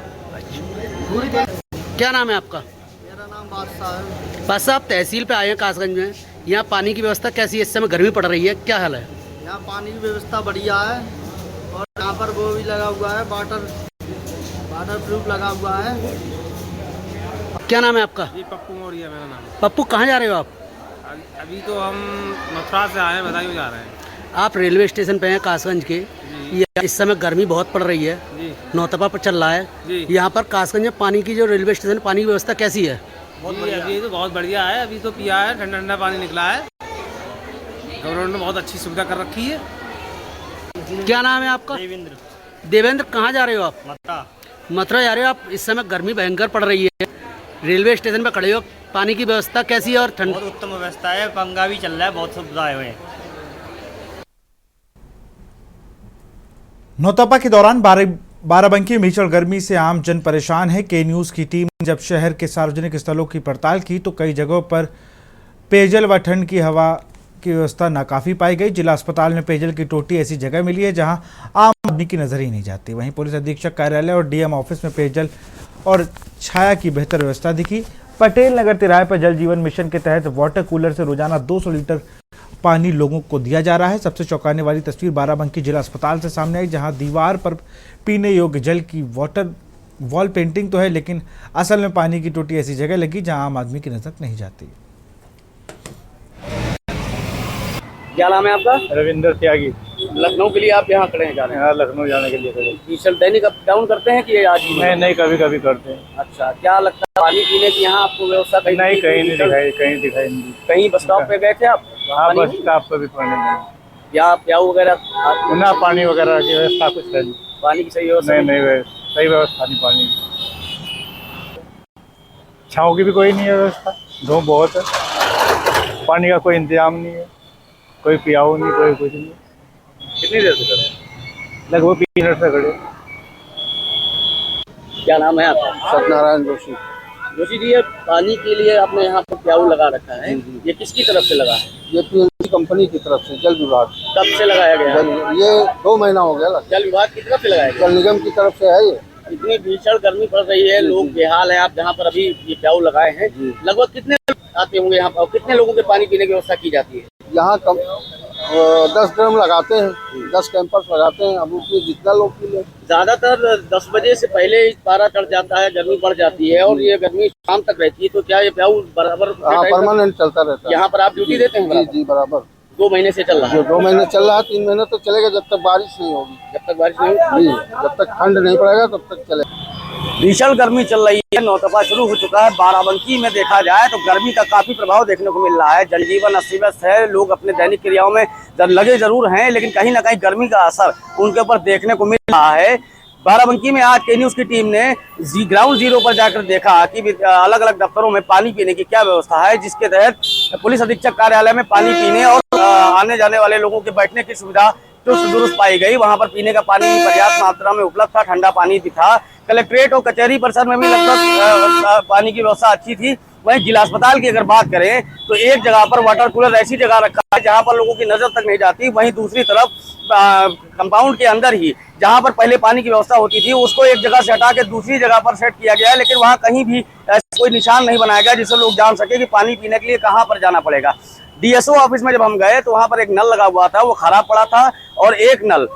क्या नाम है आपका? मेरा नाम बादशाह है। बादशाह, आप तहसील पे आए हैं कासगंज में, यहाँ पानी की व्यवस्था कैसी है? इस समय गर्मी पड़ रही है, क्या हाल है? यहाँ पानी की व्यवस्था बढ़िया है, और यहाँ पर वो भी लगा हुआ है, वाटर प्रूफ लगा हुआ है। क्या नाम है आपका? जी पप्पू मौर्य मेरा नाम। पप्पू, कहाँ जा रहे हो आप? अभी तो हम मथुरा से आए हैं, बदायूं जा रहे हैं। आप रेलवे स्टेशन पे हैं कासगंज के, इस समय गर्मी बहुत पड़ रही है, नौतपा पर चल रहा है। यहाँ पर कासगंज में पानी की जो रेलवे स्टेशन पानी की व्यवस्था कैसी है? अभी तो बहुत बढ़िया है, अभी तो पिया है, ठंडा ठंडा पानी निकला है। गवर्नमेंट ने बहुत अच्छी सुविधा कर रखी है। क्या नाम है आपका? देवेंद्र। कहाँ जा रहे हो आप? मथुरा जा रहे हो आप? इस समय गर्मी भयंकर पड़ रही है, रेलवे स्टेशन पर खड़े हो, पानी की व्यवस्था कैसी है? और ठंड बहुत उत्तम व्यवस्था है, पंखा भी चल रहा है, बहुत सुविधाएं हुए हैं। नौतपा के दौरान बाराबंकी में भीषण गर्मी से आम जन परेशान है। के न्यूज़ की टीम ने जब शहर के सार्वजनिक स्थलों की पड़ताल की तो कई जगहों पर पेयजल व ठंड की हवा की व्यवस्था नाकाफी पाई गई। जिला अस्पताल में पेयजल की टोटी ऐसी जगह मिली है जहां आम आदमी की नजर ही नहीं जाती। वहीं पुलिस अधीक्षक कार्यालय और डीएम ऑफिस में पेयजल और छाया की बेहतर व्यवस्था दिखी। पटेल नगर तिराहे पर जल जीवन मिशन के तहत वाटर कूलर से रोजाना 200 लीटर पानी लोगों को दिया जा रहा है। सबसे चौंकाने वाली तस्वीर बाराबंकी जिला अस्पताल से सामने आई, जहां दीवार पर पीने योग्य जल की वॉल पेंटिंग तो है, लेकिन असल में पानी की टोटी ऐसी जगह लगी जहां आम आदमी की नजर नहीं जाती। क्या नाम है आपका? रविंद्र त्यागी। लखनऊ के लिए आप यहाँ खड़े हैं, जा रहे हैं? यहाँ लखनऊ जाने के लिए खड़े। डीजल दैनिक अप डाउन करते हैं कि आज ही? नहीं, कभी कभी करते हैं। अच्छा, क्या लगता है पानी पीने की यहाँ आपको व्यवस्था नहीं, कहीं नहीं दिखाई नहीं। कहीं बस स्टॉप पे गए थे आप? हाँ, बस स्टॉप पे भी पानी नहीं, या प्याऊ वगैरह ना पानी वगैरह की व्यवस्था कुछ है नहीं। पानी की सही व्यवस्था नहीं, सही व्यवस्था नहीं पानी की। छाँव की भी कोई नहीं है व्यवस्था, धूप बहुत है, पानी का कोई इंतजाम नहीं है, कोई पियाऊ नहीं, कोई कुछ नहीं। कितनी देर से खड़े? लगभग 3 मिनट से खड़े। क्या नाम है आपका? सत्यनारायण जोशी। जोशी जी, ये पानी के लिए आपने यहाँ पर प्याऊ लगा रखा है, ये किसकी तरफ से लगा है? ये पीएनजी कंपनी की तरफ से, जल विभाग। कब से लगाया गया है? ये 2 महीना हो गया। जल विभाग की तरफ से लगाया गया? जल निगम की तरफ से है ये। इतनी भीषण गर्मी पड़ रही है, लोग बेहाल है। आप जहाँ पर अभी ये प्याऊ लगाए हैं, लगभग कितने आते होंगे यहाँ पर? कितने लोगों के पानी पीने की व्यवस्था की जाती है? यहाँ 10 ड्रम लगाते हैं, 10 कैंपर्स लगाते हैं। अब उसमें जितना लोग पी ले। ज्यादातर 10 बजे से पहले पारा चढ़ जाता है, गर्मी बढ़ जाती है और ये गर्मी शाम तक रहती है, तो क्या ये प्याऊ बराबर? हाँ, परमानेंट चलता रहता है। यहाँ पर आप ड्यूटी देते हैं? जी, बराबर। 2 महीने से चल रहा है? 2 महीने चल रहा है, 3 महीने तो चलेगा जब तक बारिश नहीं होगी। जब तक बारिश नहीं होगी? जब तक ठंड नहीं पड़ेगा तब तक चलेगा। भीषण गर्मी चल रही है, नौतपा शुरू हो चुका है। बाराबंकी में देखा जाए तो गर्मी का काफी प्रभाव देखने को मिल रहा है। जनजीवन अस्त-व्यस्त है, लोग अपने दैनिक क्रियाओं में लगे जरूर हैं, लेकिन कहीं ना कहीं गर्मी का असर उनके ऊपर देखने को मिल रहा है। बाराबंकी में आज के न्यूज़ की टीम ने ग्राउंड जीरो पर जाकर देखा कि अलग अलग दफ्तरों में पानी पीने की क्या व्यवस्था है, जिसके तहत पुलिस अधीक्षक कार्यालय में पानी पीने और आने जाने वाले लोगों के बैठने की सुविधा चुस्त दुरुस्त पाई गई। वहां पर पीने का पानी पर्याप्त मात्रा में उपलब्ध था, ठंडा पानी भी था। कलेक्ट्रेट और कचहरी परिसर में भी लगभग पानी की व्यवस्था अच्छी थी। वहीं जिला अस्पताल की अगर बात करें तो एक जगह पर वाटर कूलर ऐसी जगह रखा है जहां पर लोगों की नजर तक नहीं जाती। वहीं दूसरी तरफ कंपाउंड के अंदर ही जहां पर पहले पानी की व्यवस्था होती थी, उसको एक जगह से हटा के दूसरी जगह पर सेट किया गया है, लेकिन वहां कहीं भी ऐसा कोई निशान नहीं बनाया गया जिससे लोग जान सके कि पानी पीने के लिए कहाँ पर जाना पड़ेगा। डीएसओ ऑफिस में जब हम गए तो वहां पर एक नल लगा हुआ था, वो खराब पड़ा था, और एक नल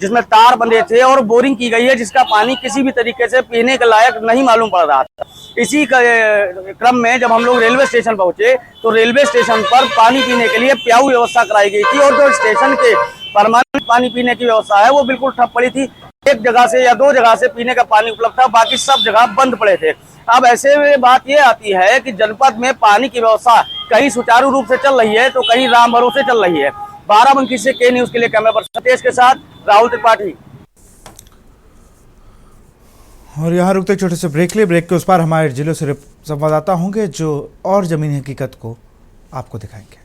जिसमें तार बंधे थे और बोरिंग की गई है, जिसका पानी किसी भी तरीके से पीने के लायक नहीं मालूम पड़ रहा था। इसी क्रम में जब हम लोग रेलवे स्टेशन पहुंचे तो रेलवे स्टेशन पर पानी पीने के लिए प्याऊ व्यवस्था कराई गई थी, और जो स्टेशन के परमानेंट पानी पीने की व्यवस्था है वो बिल्कुल ठप पड़ी थी। एक जगह से या 2 जगह से पीने का पानी उपलब्ध था, बाकी सब जगह बंद पड़े थे। अब ऐसे में बात ये आती है कि जनपद में पानी की व्यवस्था कहीं सुचारू रूप से चल रही है तो कहीं राम भरोसे चल रही है। बाराबंकी से के न्यूज़ के लिए कैमरा पर्सन सतीश के साथ राहुल त्रिपाठी। और यहाँ रुकते छोटे से ब्रेक ले, ब्रेक के उस पार हमारे जिलों से संवाददाता होंगे जो और जमीनी हकीकत को आपको दिखाएंगे।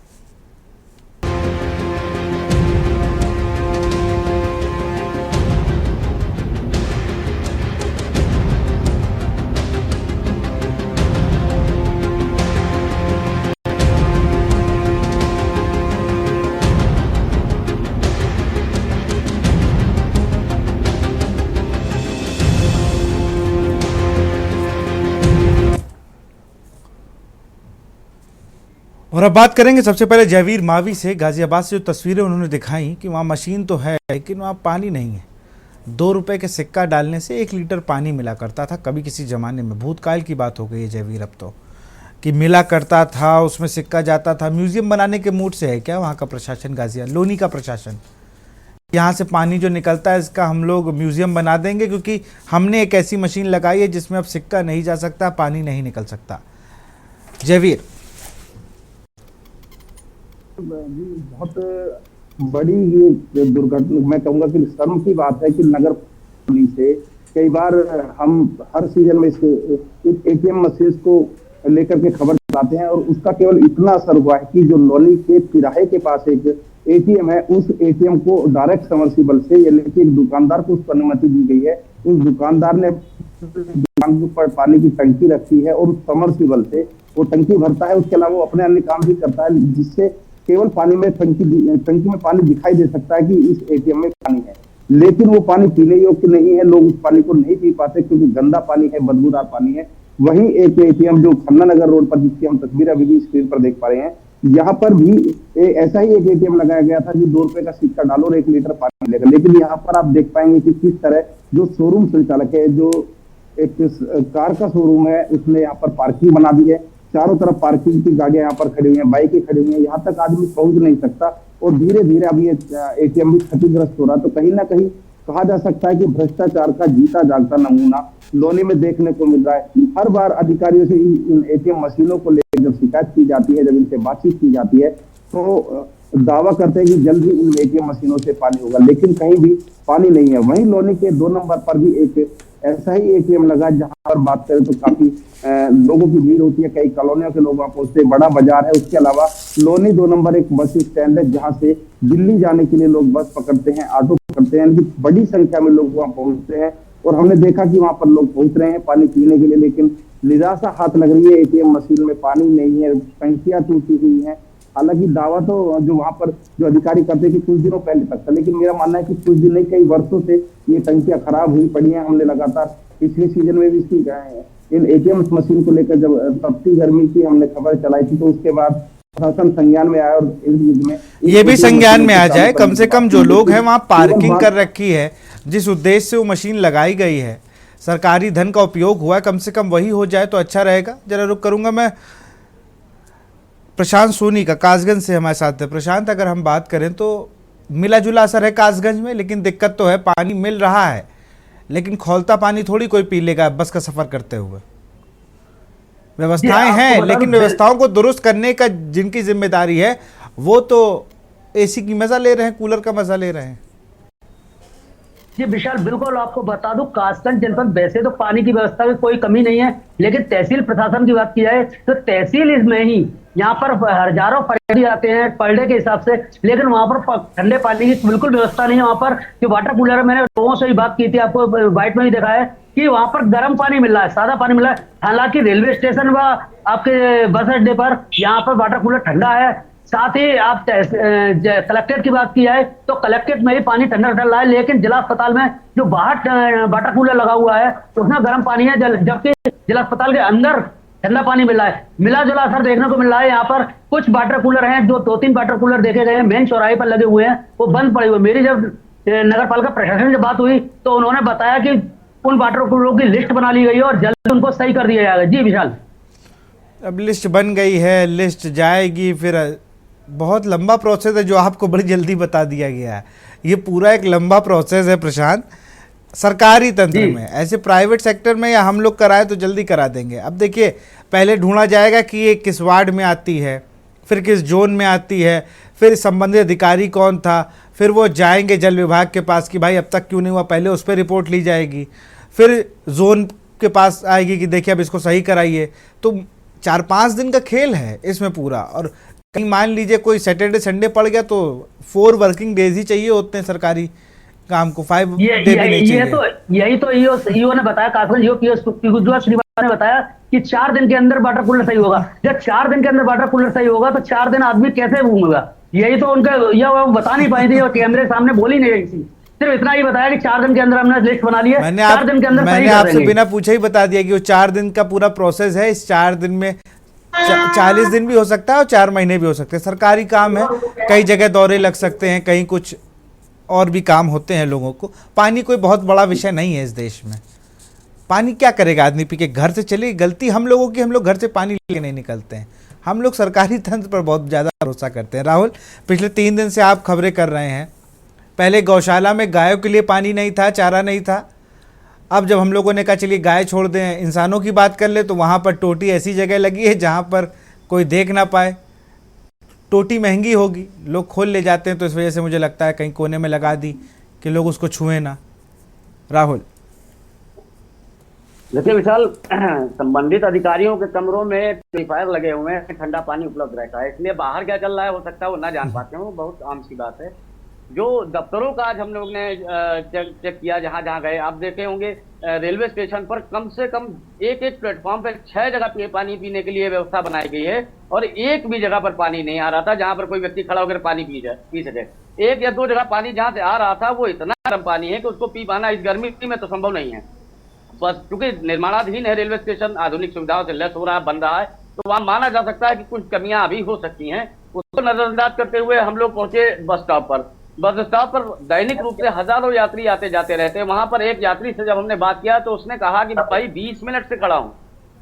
और अब बात करेंगे सबसे पहले जयवीर मावी से। गाजियाबाद से जो तस्वीरें उन्होंने दिखाई कि वहाँ मशीन तो है लेकिन वहाँ पानी नहीं है। 2 रुपए के सिक्का डालने से 1 लीटर पानी मिला करता था कभी किसी ज़माने में। भूतकाल की बात हो गई है जयवीर अब तो, कि मिला करता था, उसमें सिक्का जाता था। म्यूजियम बनाने के मूड से है क्या वहाँ का प्रशासन? लोनी का प्रशासन यहाँ से पानी जो निकलता है इसका हम लोग म्यूजियम बना देंगे, क्योंकि हमने एक ऐसी मशीन लगाई है जिसमें अब सिक्का नहीं जा सकता, पानी नहीं निकल सकता। जयवीर, बहुत बड़ी ये दुर्घटना, मैं कहूँगा कि शर्म की बात है कि नगर पालिका से कई बार हम हर सीजन में इस एटीएम मशीन को लेकर के खबर चलाते हैं, और उसका केवल इतना असर हुआ है कि जो लॉनी के तिराहे के पास एक एटीएम है, उस एटीएम को डायरेक्ट समर्सिबल से, यानी कि एक दुकानदार को उसको अनुमति दी गई है। उस दुकानदार ने दुकान के ऊपर पानी की टंकी रखी है और उस समर्सिबल से वो टंकी भरता है। उसके अलावा वो अपने अन्य काम भी करता है, जिससे केवल पानी में टंकी में पानी दिखाई दे सकता है कि इस एटीएम में पानी है, लेकिन वो पानी पीने योग्य नहीं है। लोग उस पानी को नहीं पी पाते क्योंकि गंदा पानी है, बदबूदार पानी है। वहीं एक एटीएम जो खन्ना नगर रोड पर, जिसकी हम तस्वीर अभी भी स्क्रीन पर देख पा रहे हैं, यहाँ पर भी ऐसा ही एक एटीएम लगाया गया था कि 2 रुपए का सिक्का डालो और 1 लीटर पानी मिलेगा। लेकिन यहाँ पर आप देख पाएंगे कि किस तरह जो शोरूम संचालक है, जो एक कार का शोरूम है, उसने यहाँ पर पार्किंग बना दी है। चारों तरफ पार्किंग की गाड़ियां यहाँ पर खड़ी हुई हैं, बाइकें खड़ी हुई हैं, यहाँ तक आदमी पहुंच नहीं सकता और धीरे धीरे अब ये एटीएम भी क्षतिग्रस्त हो रहा है। तो कहीं ना कहीं कहा जा सकता है कि भ्रष्टाचार का जीता जागता नमूना लोनी में देखने को मिल रहा है। हर बार अधिकारियों से इन एटीएम मशीनों को लेकर जब शिकायत की जाती है, जब इनसे बातचीत की जाती है, तो दावा करते हैं कि जल्द ही इन एटीएम मशीनों से पानी होगा, लेकिन कहीं भी पानी नहीं है। वहीं लोनी के 2 नंबर पर भी एक ऐसा ही एटीएम लगा, जहां पर बात करें तो काफी लोगों की भीड़ होती है, कई कॉलोनियों के लोग वहां पहुंचते, बड़ा बाजार है। उसके अलावा लोनी 2 नंबर एक बस स्टैंड है, जहां से दिल्ली जाने के लिए लोग बस पकड़ते हैं, ऑटो पकड़ते हैं, यानी बड़ी संख्या में लोग वहां पहुंचते हैं। और हमने देखा कि वहां पर लोग पहुंच रहे हैं पानी पीने के लिए, लेकिन निराशा हाथ लग रही है, एटीएम मशीन में पानी नहीं है, टंकियां टूटी हुई है। हालांकि दावा तो जो वहां पर जो अधिकारी करते हैं कि कुछ दिनों पहले तक था, लेकिन मेरा मानना है कि कुछ दिन नहीं, कई वर्षों से ये टंकियां खराब हुई पड़ी हैं। हमने लगातार पिछले सीजन में भी इसकी इन एटीएम मशीन को लेकर जब तपती गर्मी की हमने खबर चलाई थी, तो उसके बाद प्रशासन संज्ञान में आया और इर्द-गिर्द में ये भी संज्ञान में आ जाए। कम से कम जो लोग हैं वहां पार्किंग कर रखी है, जिस उद्देश्य से वो मशीन लगाई गई है, सरकारी धन का उपयोग हुआ है, कम से कम वही हो जाए तो अच्छा रहेगा। जरा रुक करूंगा मैं प्रशांत सोनी का, कासगंज से हमारे साथ है। प्रशांत, अगर हम बात करें तो मिला जुला असर है कासगंज में, लेकिन दिक्कत तो है, पानी मिल रहा है, लेकिन खौलता पानी थोड़ी कोई पी लेगा बस का सफर करते हुए। व्यवस्थाएं हैं, लेकिन व्यवस्थाओं को दुरुस्त करने का जिनकी जिम्मेदारी है वो तो एसी की मजा ले रहे हैं, कूलर का मजा ले रहे हैं। जी विशाल, बिल्कुल आपको बता दूं, कासगंज जनपद वैसे तो पानी की व्यवस्था में कोई कमी नहीं है, लेकिन तहसील प्रशासन की बात की जाए तो तहसील इसमें ही यहाँ पर हजारों फरियादी आते हैं पर डे के हिसाब से, लेकिन वहां पर ठंडे पानी की बिल्कुल व्यवस्था नहीं है। वहां पर जो वाटर कूलर है, मैंने लोगों से ही बात की थी, आपको व्हाइट में ही देखा है कि वहां पर गर्म पानी मिल रहा है, सादा पानी मिल रहा है। हालांकि रेलवे स्टेशन व आपके बस अड्डे पर यहाँ पर वाटर कूलर ठंडा है। साथ ही आप कलेक्ट्रेट की बात की जाए तो कलेक्ट्रेट में भी पानी ठंडा डल रहा है, लेकिन जिला अस्पताल में जो बाहर वाटर कूलर लगा हुआ है उसमें गर्म पानी है, जबकि जिला अस्पताल के अंदर ठंडा पानी मिल रहा है। मिला जुला असर देखने को मिल रहा है। यहाँ पर कुछ वाटर कूलर हैं, जो 2-3 वाटर कूलर देखे गए हैं, मेन चौराहे पर लगे हुए हैं, वो बंद पड़े हुए। मेरी जब नगर पालिका प्रशासन से बात हुई तो उन्होंने बताया कि उन वाटर कूलरों की लिस्ट बना ली गई है और जल्द उनको सही कर दिया जाएगा। जी विशाल, अब लिस्ट बन गई है, लिस्ट जाएगी, फिर बहुत लंबा प्रोसेस है जो आपको बड़ी जल्दी बता दिया गया है। ये पूरा एक लंबा प्रोसेस है प्रशांत, सरकारी तंत्र में। ऐसे प्राइवेट सेक्टर में या हम लोग कराए तो जल्दी करा देंगे। अब देखिए, पहले ढूंढा जाएगा कि ये किस वार्ड में आती है, फिर किस जोन में आती है, फिर संबंधित अधिकारी कौन था, फिर वो जाएंगे जल विभाग के पास कि भाई अब तक क्यों नहीं हुआ, पहले उस पर रिपोर्ट ली जाएगी, फिर जोन के पास आएगी कि देखिए अब इसको सही कराइए। तो 4-5 दिन का खेल है इसमें पूरा। और कहीं मान लीजिए कोई सैटरडे संडे पड़ गया तो 4 वर्किंग डेज ही चाहिए होते हैं सरकारी काम को, 5 डे भी नहीं चाहिए। यही तो ईओ ने बताया, कासगंज ईओ श्रीवास्तव ने बताया कि 4 दिन के अंदर वाटर कूलर सही होगा। जब 4 दिन के अंदर वाटर कूलर सही होगा तो 4 दिन आदमी कैसे घूमेगा? यही तो उनका यह बता नहीं पाई थी और कैमरे सामने बोली नहीं रही थी। सिर्फ इतना ही बताया कि 4 दिन के अंदर हमने लिस्ट बना ली है, 4 दिन के अंदर मैंने आपसे बिना पूछे ही बता दिया कि वो 4 दिन का पूरा प्रोसेस है। इस 4 दिन में 40 दिन भी हो सकता है और 4 महीने भी हो सकते हैं। सरकारी काम है, कई जगह दौरे लग सकते हैं, कहीं कुछ और भी काम होते हैं लोगों को। पानी कोई बहुत बड़ा विषय नहीं है इस देश में। पानी क्या करेगा आदमी पी के? घर से चले, गलती हम लोगों की, हम लोग घर से पानी लेके नहीं निकलते हैं। हम लोग सरकारी तंत्र पर बहुत ज़्यादा भरोसा करते हैं। राहुल, पिछले 3 दिन से आप खबरें कर रहे हैं, पहले गौशाला में गायों के लिए पानी नहीं था, चारा नहीं था। अब जब हम लोगों ने कहा चलिए गाय छोड़ दें, इंसानों की बात कर ले, तो वहाँ पर टोटी ऐसी जगह लगी है जहाँ पर कोई देख ना पाए। टोटी महंगी होगी, लोग खोल ले जाते हैं, तो इस वजह से मुझे लगता है कहीं कोने में लगा दी कि लोग उसको छुए ना। राहुल, देखिए विशाल, संबंधित अधिकारियों के कमरों में प्यूरीफायर लगे हुए हैं, ठंडा पानी उपलब्ध रहता है, इसलिए बाहर क्या चल रहा है हो सकता है वो ना जान पाते हो, बहुत आम सी बात है। जो दफ्तरों का आज हम लोग ने चेक किया, जहां जहां गए, आप देखे होंगे रेलवे स्टेशन पर कम से कम एक प्लेटफॉर्म पर 6 जगह पानी पीने के लिए व्यवस्था बनाई गई है, और एक भी जगह पर पानी नहीं आ रहा था जहां पर कोई व्यक्ति खड़ा होकर पानी पी सके। 1 या 2 जगह पानी जहां से आ रहा था वो इतना गर्म पानी है कि उसको पी पाना इस गर्मी में तो संभव नहीं है। बस क्योंकि निर्माणाधीन है रेलवे स्टेशन, आधुनिक सुविधाओं से लैस हो रहा है, बन रहा है, तो वहां माना जा सकता है कि कुछ कमियां अभी हो सकती हैं। उसको नजरअंदाज करते हुए हम लोग पहुंचे बस स्टॉप पर। बस स्टॉप पर दैनिक रूप से हजारों यात्री आते जाते रहते हैं। वहां पर एक यात्री से जब हमने बात किया तो उसने कहा कि भाई 20 मिनट से खड़ा हूं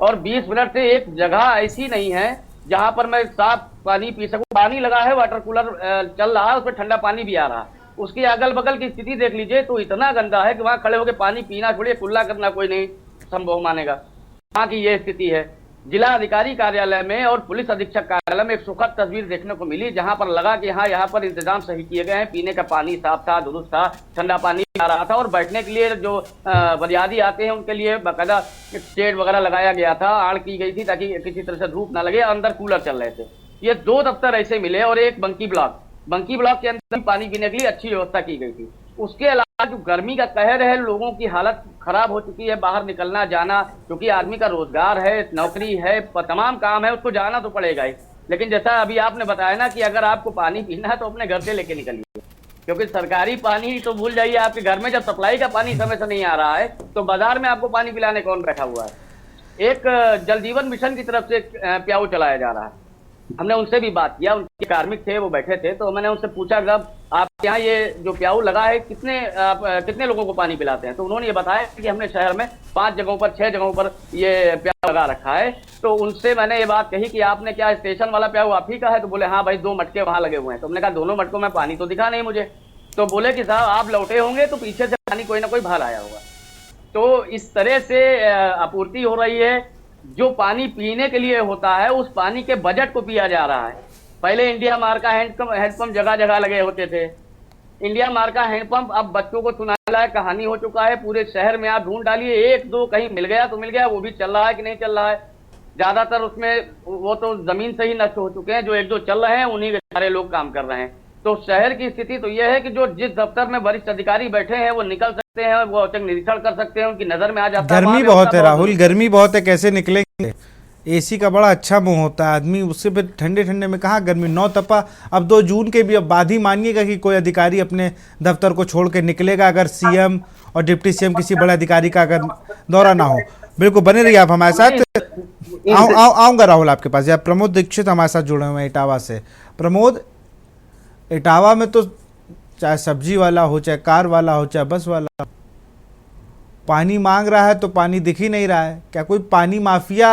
और 20 मिनट से एक जगह ऐसी नहीं है जहां पर मैं साफ पानी पी सकूं। पानी लगा है, वाटर कूलर चल रहा है, उसमें ठंडा पानी भी आ रहा है, उसकी अगल बगल की स्थिति देख लीजिए तो इतना गंदा है कि वहां खड़े होकर पानी पीना छोड़िए, कुल्ला करना कोई नहीं संभव मानेगा। वहां की ये स्थिति है। जिला अधिकारी कार्यालय में और पुलिस अधीक्षक कार्यालय में एक सुखद तस्वीर देखने को मिली, जहां पर लगा कि हाँ यहाँ पर इंतजाम सही किए गए हैं, पीने का पानी साफ था, दुरुस्त था, ठंडा पानी आ रहा था, और बैठने के लिए जो बुनियादी आते हैं उनके लिए बाकायदा शेड वगैरह लगाया गया था, आड़ की गई थी ताकि किसी तरह से धूप ना लगे, अंदर कूलर चल रहे थे। ये 2 दफ्तर ऐसे मिले और एक बंकी ब्लॉक के अंदर पानी पीने के लिए अच्छी व्यवस्था की गई थी। उसके अलावा जो गर्मी का कहर है, लोगों की हालत खराब हो चुकी है, बाहर निकलना जाना, क्योंकि आदमी का रोजगार है, नौकरी है, तमाम काम है, उसको जाना तो पड़ेगा ही। लेकिन जैसा अभी आपने बताया ना कि अगर आपको पानी पीना है तो अपने घर से लेके निकलिए, क्योंकि सरकारी पानी तो भूल जाइए, आपके घर में जब सप्लाई का पानी समय से नहीं आ रहा है तो बाजार में आपको पानी पिलाने कौन बैठा हुआ है। एक जल जीवन मिशन की तरफ से प्याऊ चलाया जा रहा है। हमने उनसे भी बात किया, उनके कार्मिक थे, वो बैठे थे, तो मैंने उनसे पूछा जब आप यहाँ ये जो प्याऊ लगा है कितने लोगों को पानी पिलाते हैं, तो उन्होंने ये बताया कि हमने शहर में 5 जगहों पर 6 जगहों पर ये प्याऊ लगा रखा है। तो उनसे मैंने ये बात कही कि आपने क्या स्टेशन वाला प्याऊ आप ही का है, तो बोले हाँ भाई 2 मटके वहां लगे हुए हैं। तो हमने कहा दोनों मटकों में पानी तो दिखा नहीं मुझे, तो बोले कि साहब आप लौटे होंगे तो पीछे से पानी कोई ना कोई बाहर आया होगा। तो इस तरह से आपूर्ति हो रही है। जो पानी पीने के लिए होता है उस पानी के बजट को पिया जा रहा है। पहले इंडिया मार का हैंडपंप जगह जगह लगे होते थे। इंडिया मार का हैंडपंप अब बच्चों को सुनाने लायक कहानी हो चुका है। पूरे शहर में आप ढूंढ डालिए, 1-2 कहीं मिल गया तो मिल गया, वो भी चल रहा है कि नहीं चल रहा है। ज्यादातर उसमें वो तो जमीन से ही नष्ट हो चुके हैं, जो 1-2 चल रहे हैं उन्हीं के सारे लोग काम कर रहे हैं। तो शहर की स्थिति तो यह है कि जो जिस दफ्तर में वरिष्ठ अधिकारी बैठे हैं वो निकल सकते हैं, वो औचक निरीक्षण कर सकते हैं, उनकी नजर में आ जाता है। गर्मी बहुत है राहुल, गर्मी बहुत है, कैसे निकलेंगे। एसी का बड़ा अच्छा मुंह होता है आदमी, उससे फिर ठंडे ठंडे में कहाँ गर्मी। 9 तपा अब 2 जून के भी अब बाद ही मानिएगा कि कोई अधिकारी अपने दफ्तर को छोड़ के निकलेगा, अगर सीएम और डिप्टी सीएम किसी बड़े अधिकारी का अगर दौरा ना हो। बिल्कुल बने रहिए आप हमारे साथ। आऊँगा राहुल आपके पास। यार प्रमोद दीक्षित हमारे साथ जुड़े हुए हैं इटावा से। प्रमोद, इटावा में तो चाहे सब्जी वाला हो, चाहे कार वाला हो, चाहे बस वाला, पानी मांग रहा है तो पानी दिख ही नहीं रहा है। क्या कोई पानी माफिया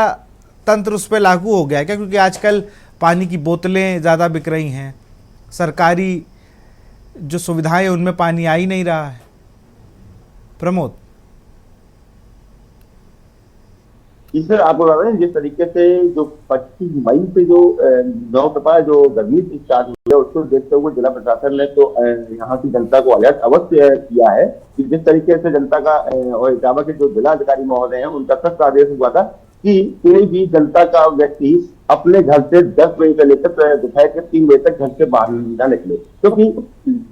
तंत्र उस पर लागू हो गया है क्या? क्योंकि आजकल पानी की बोतलें ज़्यादा बिक रही हैं, सरकारी जो सुविधाएं हैं उनमें पानी आ ही नहीं रहा है। प्रमोद जी सर, आपको बता दें जिस तरीके से जो 25 मई से जो 9 तपा जो गर्मी से स्टार्ट हुई है उसको देखते हुए जिला प्रशासन ने तो यहाँ की जनता को अलर्ट अवश्य किया है कि जिस तरीके से जनता का और इटावा के जो जिला अधिकारी महोदय हैं उनका सख्त आदेश हुआ था कि कोई भी जनता का व्यक्ति अपने घर से 10 बजे से लेकर दोपहर के 3 बजे तक घर से बाहर न निकले, क्योंकि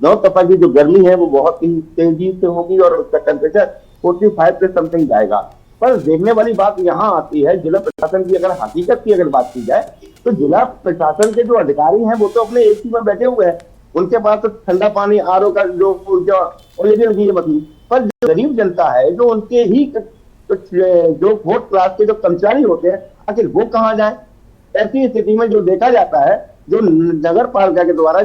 9 तपा की जो गर्मी है वो बहुत ही तेजी से होगी और उसका टेम्परेचर 45 से समथिंग जाएगा। पर देखने वाली बात यहाँ आती है, जिला प्रशासन की अगर हकीकत की अगर बात की जाए तो जिला प्रशासन के जो अधिकारी हैं वो तो अपने एसी में बैठे हुए हैं, उनके पास तो ठंडा पानी आरओ का जो उनका ओरिजिनल मशीन, पर जो गरीब जनता है जो उनके ही जो फोर्थ क्लास के जो कर्मचारी होते हैं आखिर वो कहाँ जाए। ऐसी स्थिति में जो देखा जाता है जो नगर पालिका के द्वारा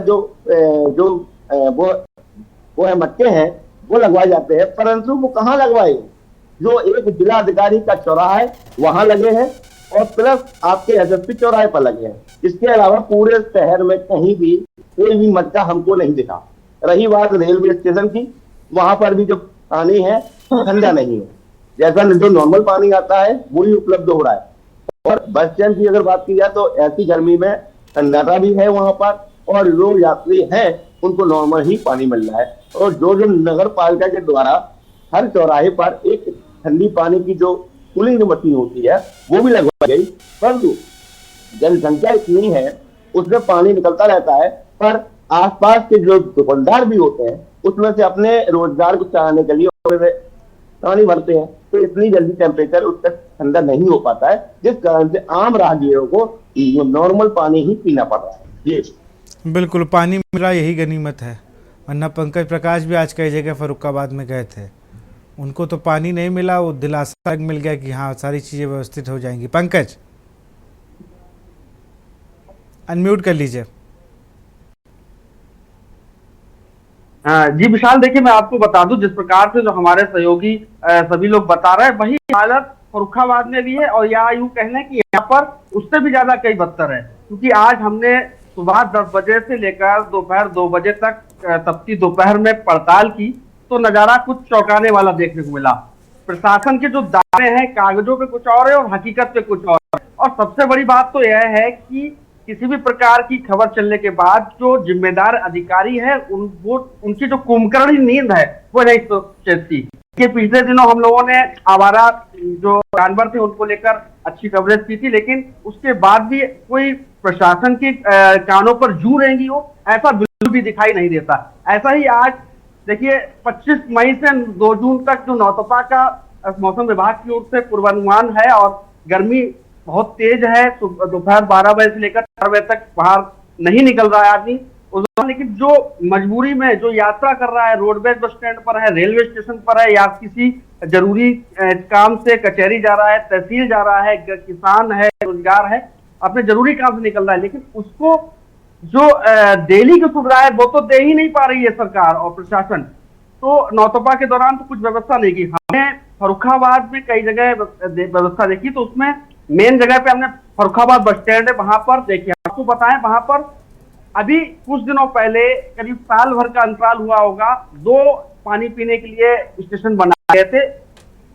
वो है मटके हैं वो लगवाए जाते हैं, परंतु वो कहाँ लगवाए, जो एक जिला अधिकारी का चौराहा है वहां लगे हैं और प्लस आपके एसएसपी चौराहे पर लगे हैं। इसके अलावा पूरे शहर में कहीं भी कोई भी मटका हमको नहीं दिखा। रही बात रेलवे स्टेशन की, वहां पर भी जो पानी है ठंडा नहीं है, जैसा जो नॉर्मल पानी आता है वही उपलब्ध हो रहा है। और बस स्टैंड की अगर बात की जाए तो ऐसी गर्मी में ठंडाता भी है वहां पर, और जो यात्री हैं उनको नॉर्मल ही पानी मिल रहा है। और जो नगर पालिका के द्वारा हर चौराहे पर एक ठंडी पानी की जो कूलिंग मशीन होती है वो भी लगवाई गई, परंतु जनसंख्या इतनी है उसमें पानी निकलता रहता है, पर आसपास के जो दुकानदार भी होते हैं उसमें से अपने रोजगार को चलाने के लिए पानी भरते हैं, तो इतनी जल्दी टेम्परेचर उस तक ठंडा नहीं हो पाता है, जिस कारण से आम राहगीरों को नॉर्मल पानी ही पीना पड़ रहा है। जी बिल्कुल, पानी मिला यही गनीमत है, वरना पंकज प्रकाश भी आज कई जगह फर्रुखाबाद में गए थे, उनको तो पानी नहीं मिला, वो दिलासा मिल गया कि हाँ सारी चीज़ें व्यवस्थित हो जाएंगी। पंकज अनम्यूट कर लीजिए। जी विशाल, देखिए मैं आपको बता दूं, जिस प्रकार से जो हमारे सहयोगी सभी लोग बता रहे हैं वही हालत फर्रुखाबाद में भी है, और या यूं कहने कि यहाँ पर उससे भी ज्यादा कई बदतर है, क्योंकि आज हमने सुबह 10 बजे से लेकर दोपहर 2 बजे तक तपती दोपहर में पड़ताल की, तो नजारा कुछ चौंकाने वाला देखने को मिला। प्रशासन के जो दावे हैं कागजों पे कुछ और है और हकीकत पे कुछ और है। और सबसे बड़ी बात तो यह है कि किसी भी प्रकार की खबर चलने के बाद जो जिम्मेदार अधिकारी है उनकी जो कुंभकर्णी नींद है वो नहीं तो चलती। कि पिछले दिनों हम लोगों ने आवारा जो जानवर थे उनको लेकर अच्छी कवरेज की थी, लेकिन उसके बाद भी कोई प्रशासन के कानों पर जू रहेंगी हो, ऐसा बिल्कुल भी दिखाई नहीं देता। ऐसा ही आज देखिए 25 मई से 2 जून तक जो नौतपा का मौसम विभाग की ओर से पूर्वानुमान है, और गर्मी बहुत तेज है, दोपहर 12 बजे से लेकर 4 बजे तक बाहर नहीं निकल रहा है आदमी। लेकिन जो मजबूरी में जो यात्रा कर रहा है, रोडवेज बस स्टैंड पर है, रेलवे स्टेशन पर है, या किसी जरूरी काम से कचहरी जा रहा है, तहसील जा रहा है, किसान है, रोजगार है, अपने जरूरी काम से निकल रहा है, लेकिन उसको जो डेली की सुविधा है वो तो दे ही नहीं पा रही है सरकार और प्रशासन। तो नौतपा के दौरान तो कुछ व्यवस्था नहीं की। हमने फर्रुखाबाद में कई जगह व्यवस्था देखी, तो उसमें मेन जगह पे हमने फर्रुखाबाद बस स्टैंड है, वहां पर देखिए आपको बताएं, वहां पर अभी कुछ दिनों पहले करीब साल भर का अंतराल हुआ होगा, 2 पानी पीने के लिए स्टेशन बनाए गए थे,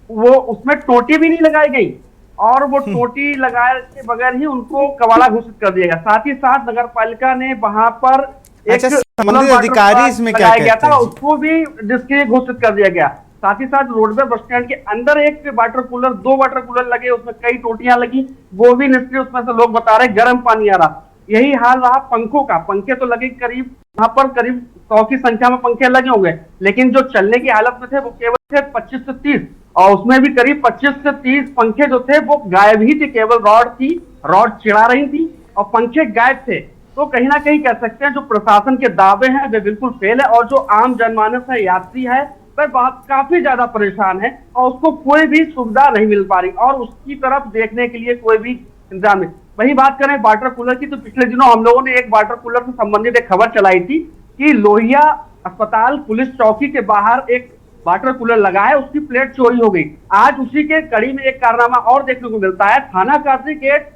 वो उसमें टोटी भी नहीं लगाई गई, और वो टोटी लगाए के बगैर ही उनको कबाड़ा घोषित कर दिया गया। साथ ही साथ नगर पालिका ने वहां पर एक अधिकारी इसमें क्या गया था, उसको भी जिसके घोषित कर दिया गया। साथ ही साथ रोडवे बस स्टैंड के अंदर एक वाटर कूलर, 2 वाटर कूलर लगे, उसमें कई टोटियां लगी, वो भी निष्क्रिय, उसमें से लोग बता रहे गर्म पानी आ रहा। यही हाल रहा पंखों का, पंखे तो लगे करीब वहां पर करीब 100 की संख्या में पंखे लगे होंगे, लेकिन जो चलने की हालत में थे वो केवल थे 25 से 30, और उसमें भी करीब 25 से 30 पंखे जो थे वो गायब ही थे, केवल रॉड थी, रॉड चिड़ा रही थी और पंखे गायब थे। तो कहीं ना कहीं कह सकते हैं जो प्रशासन के दावे हैं वे बिल्कुल फेल है, और जो आम जनमानस है, यात्री है, वह काफी ज्यादा परेशान है, और उसको कोई भी सुविधा नहीं मिल पा रही, और उसकी तरफ देखने के लिए कोई भी इंतजाम नहीं। वही बात करें वाटर कूलर की, तो पिछले दिनों हम लोगों ने एक वाटर कूलर से संबंधित एक खबर चलाई थी कि लोहिया अस्पताल पुलिस चौकी के बाहर एक वाटर कूलर लगा है, उसकी प्लेट चोरी हो गई। आज उसी के कड़ी में एक कारनामा और देखने को मिलता है, थाना कादरी गेट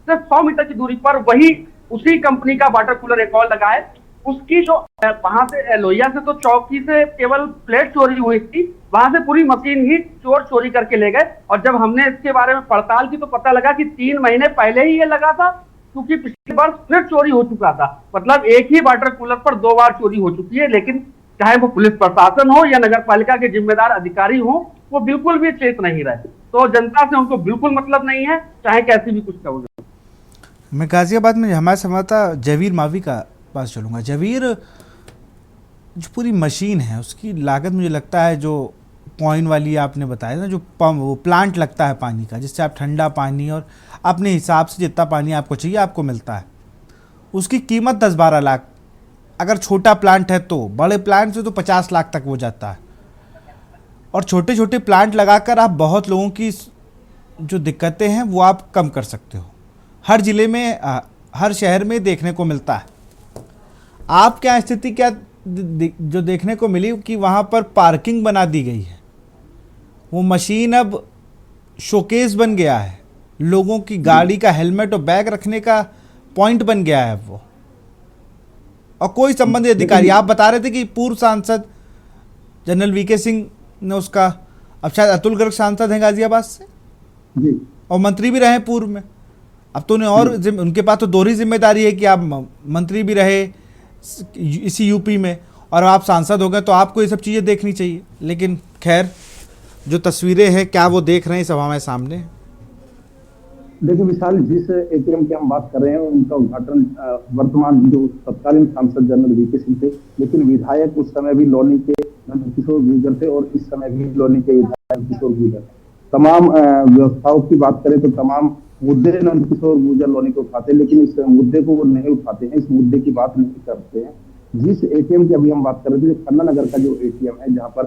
से 100 मीटर की दूरी पर वही उसी कंपनी का वाटर कूलर एक और लगा है। उसकी जो वहां से लोहिया से तो चौकी से केवल प्लेट चोरी हुई थी, वहां से पूरी मशीन ही चोर चोरी करके ले गए। और जब हमने इसके बारे में पड़ताल की तो पता लगा कि 3 महीने पहले ही ये लगा था, क्योंकि पिछली बार फिर चोरी हो चुका था। मतलब एक ही वाटर कूलर पर 2 बार चोरी हो चुकी है, लेकिन चाहे वो पुलिस प्रशासन हो या नगर पालिका के जिम्मेदार अधिकारी हो, वो बिल्कुल भी चेत नहीं रहे। तो जनता से उनको बिल्कुल मतलब नहीं है, चाहे कैसी भी कुछ कहो। मैं गाजियाबाद में हमारे संवाददाता जवीर मावी का पास चलूँगा। जवीर, जो पूरी मशीन है उसकी लागत मुझे लगता है जो पॉइंट वाली आपने बताया ना, जो पंप वो प्लांट लगता है पानी का, जिससे आप ठंडा पानी और अपने हिसाब से जितना पानी आपको चाहिए आपको मिलता है, उसकी कीमत 10-12 लाख। अगर छोटा प्लांट है तो, बड़े प्लांट से तो 50 लाख तक हो जाता है। और छोटे छोटे प्लांट लगाकर आप बहुत लोगों की जो दिक्कतें हैं वो आप कम कर सकते हो। हर ज़िले में, हर शहर में देखने को मिलता है। आप क्या स्थिति क्या जो देखने को मिली कि वहाँ पर पार्किंग बना दी गई है, वो मशीन अब शोकेस बन गया है, लोगों की गाड़ी का हेलमेट और बैग रखने का पॉइंट बन गया है वो। और कोई संबंधित अधिकारी, आप बता रहे थे कि पूर्व सांसद जनरल वीके सिंह ने उसका, अब शायद अतुल गर्ग सांसद हैं गाजियाबाद से जी, और मंत्री भी रहे पूर्व में। अब तो उन्हें और उनके पास तो दोहरी जिम्मेदारी है कि आप मंत्री भी रहे इसी यूपी में और आप सांसद हो गए, तो आपको ये सब चीज़ें देखनी चाहिए। लेकिन खैर, जो तस्वीरें हैं क्या वो देख रहे हैं सभा में सामने? देखिए विशाल, जिस एटीएम की हम बात कर रहे हैं उनका उद्घाटन वर्तमान जो तत्कालीन सांसद जनरल वीके सिंह थे, लेकिन विधायक उस समय भी लोनी के नंदकिशोर गुर्जर थे और इस समय भी लोनी के विधायक किशोर गुर्जर। तमाम व्यवस्थाओं की बात करें तो तमाम मुद्दे नंदकिशोर गुर्जर लोनी को उठाते हैं, लेकिन इस मुद्दे को वो नहीं उठाते हैं, इस मुद्दे की बात नहीं करते हैं। जिस एटीएम की अभी हम बात कर रहे थे, खन्ना नगर का जो एटीएम है, जहाँ पर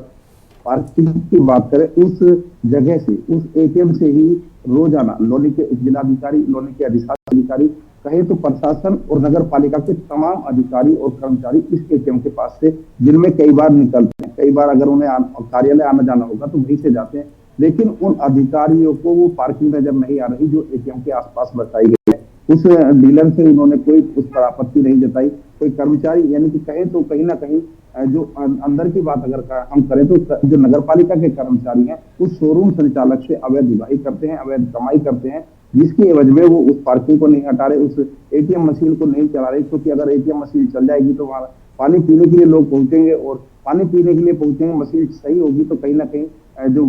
पार्किंग की बात करें, उस जगह से, उस एटीएम से ही रोजाना लोनी के जिलाधिकारी, लोनी के अधिकारी, कहे तो प्रशासन और नगर पालिका के तमाम अधिकारी और कर्मचारी इस एटीएम के पास से जिनमें कई बार निकलते हैं, कई बार अगर उन्हें कार्यालय आना जाना होगा तो वहीं से जाते हैं, लेकिन उन अधिकारियों को वो पार्किंग नजर नहीं आ रही जो एटीएम के आसपास बताई गई है। उस डीलर से उन्होंने कोई उस पर आपत्ति नहीं जताई। कोई कर्मचारी, यानी कि कहे तो कहीं ना कहीं जो अंदर की बात अगर हम करें तो जो नगर पालिका के कर्मचारी हैं उस शोरूम संचालक से अवैध उगाही करते हैं, अवैध कमाई करते हैं, जिसकी एवज में वो उस पार्किंग को नहीं हटा रहे, उस एटीएम मशीन को नहीं चला रहे, क्योंकि अगर एटीएम मशीन चल जाएगी तो वहाँ पानी पीने के लिए लोग पहुंचेंगे और पानी पीने के लिए पहुंचेंगे, मशीन सही होगी तो कहीं ना कहीं जो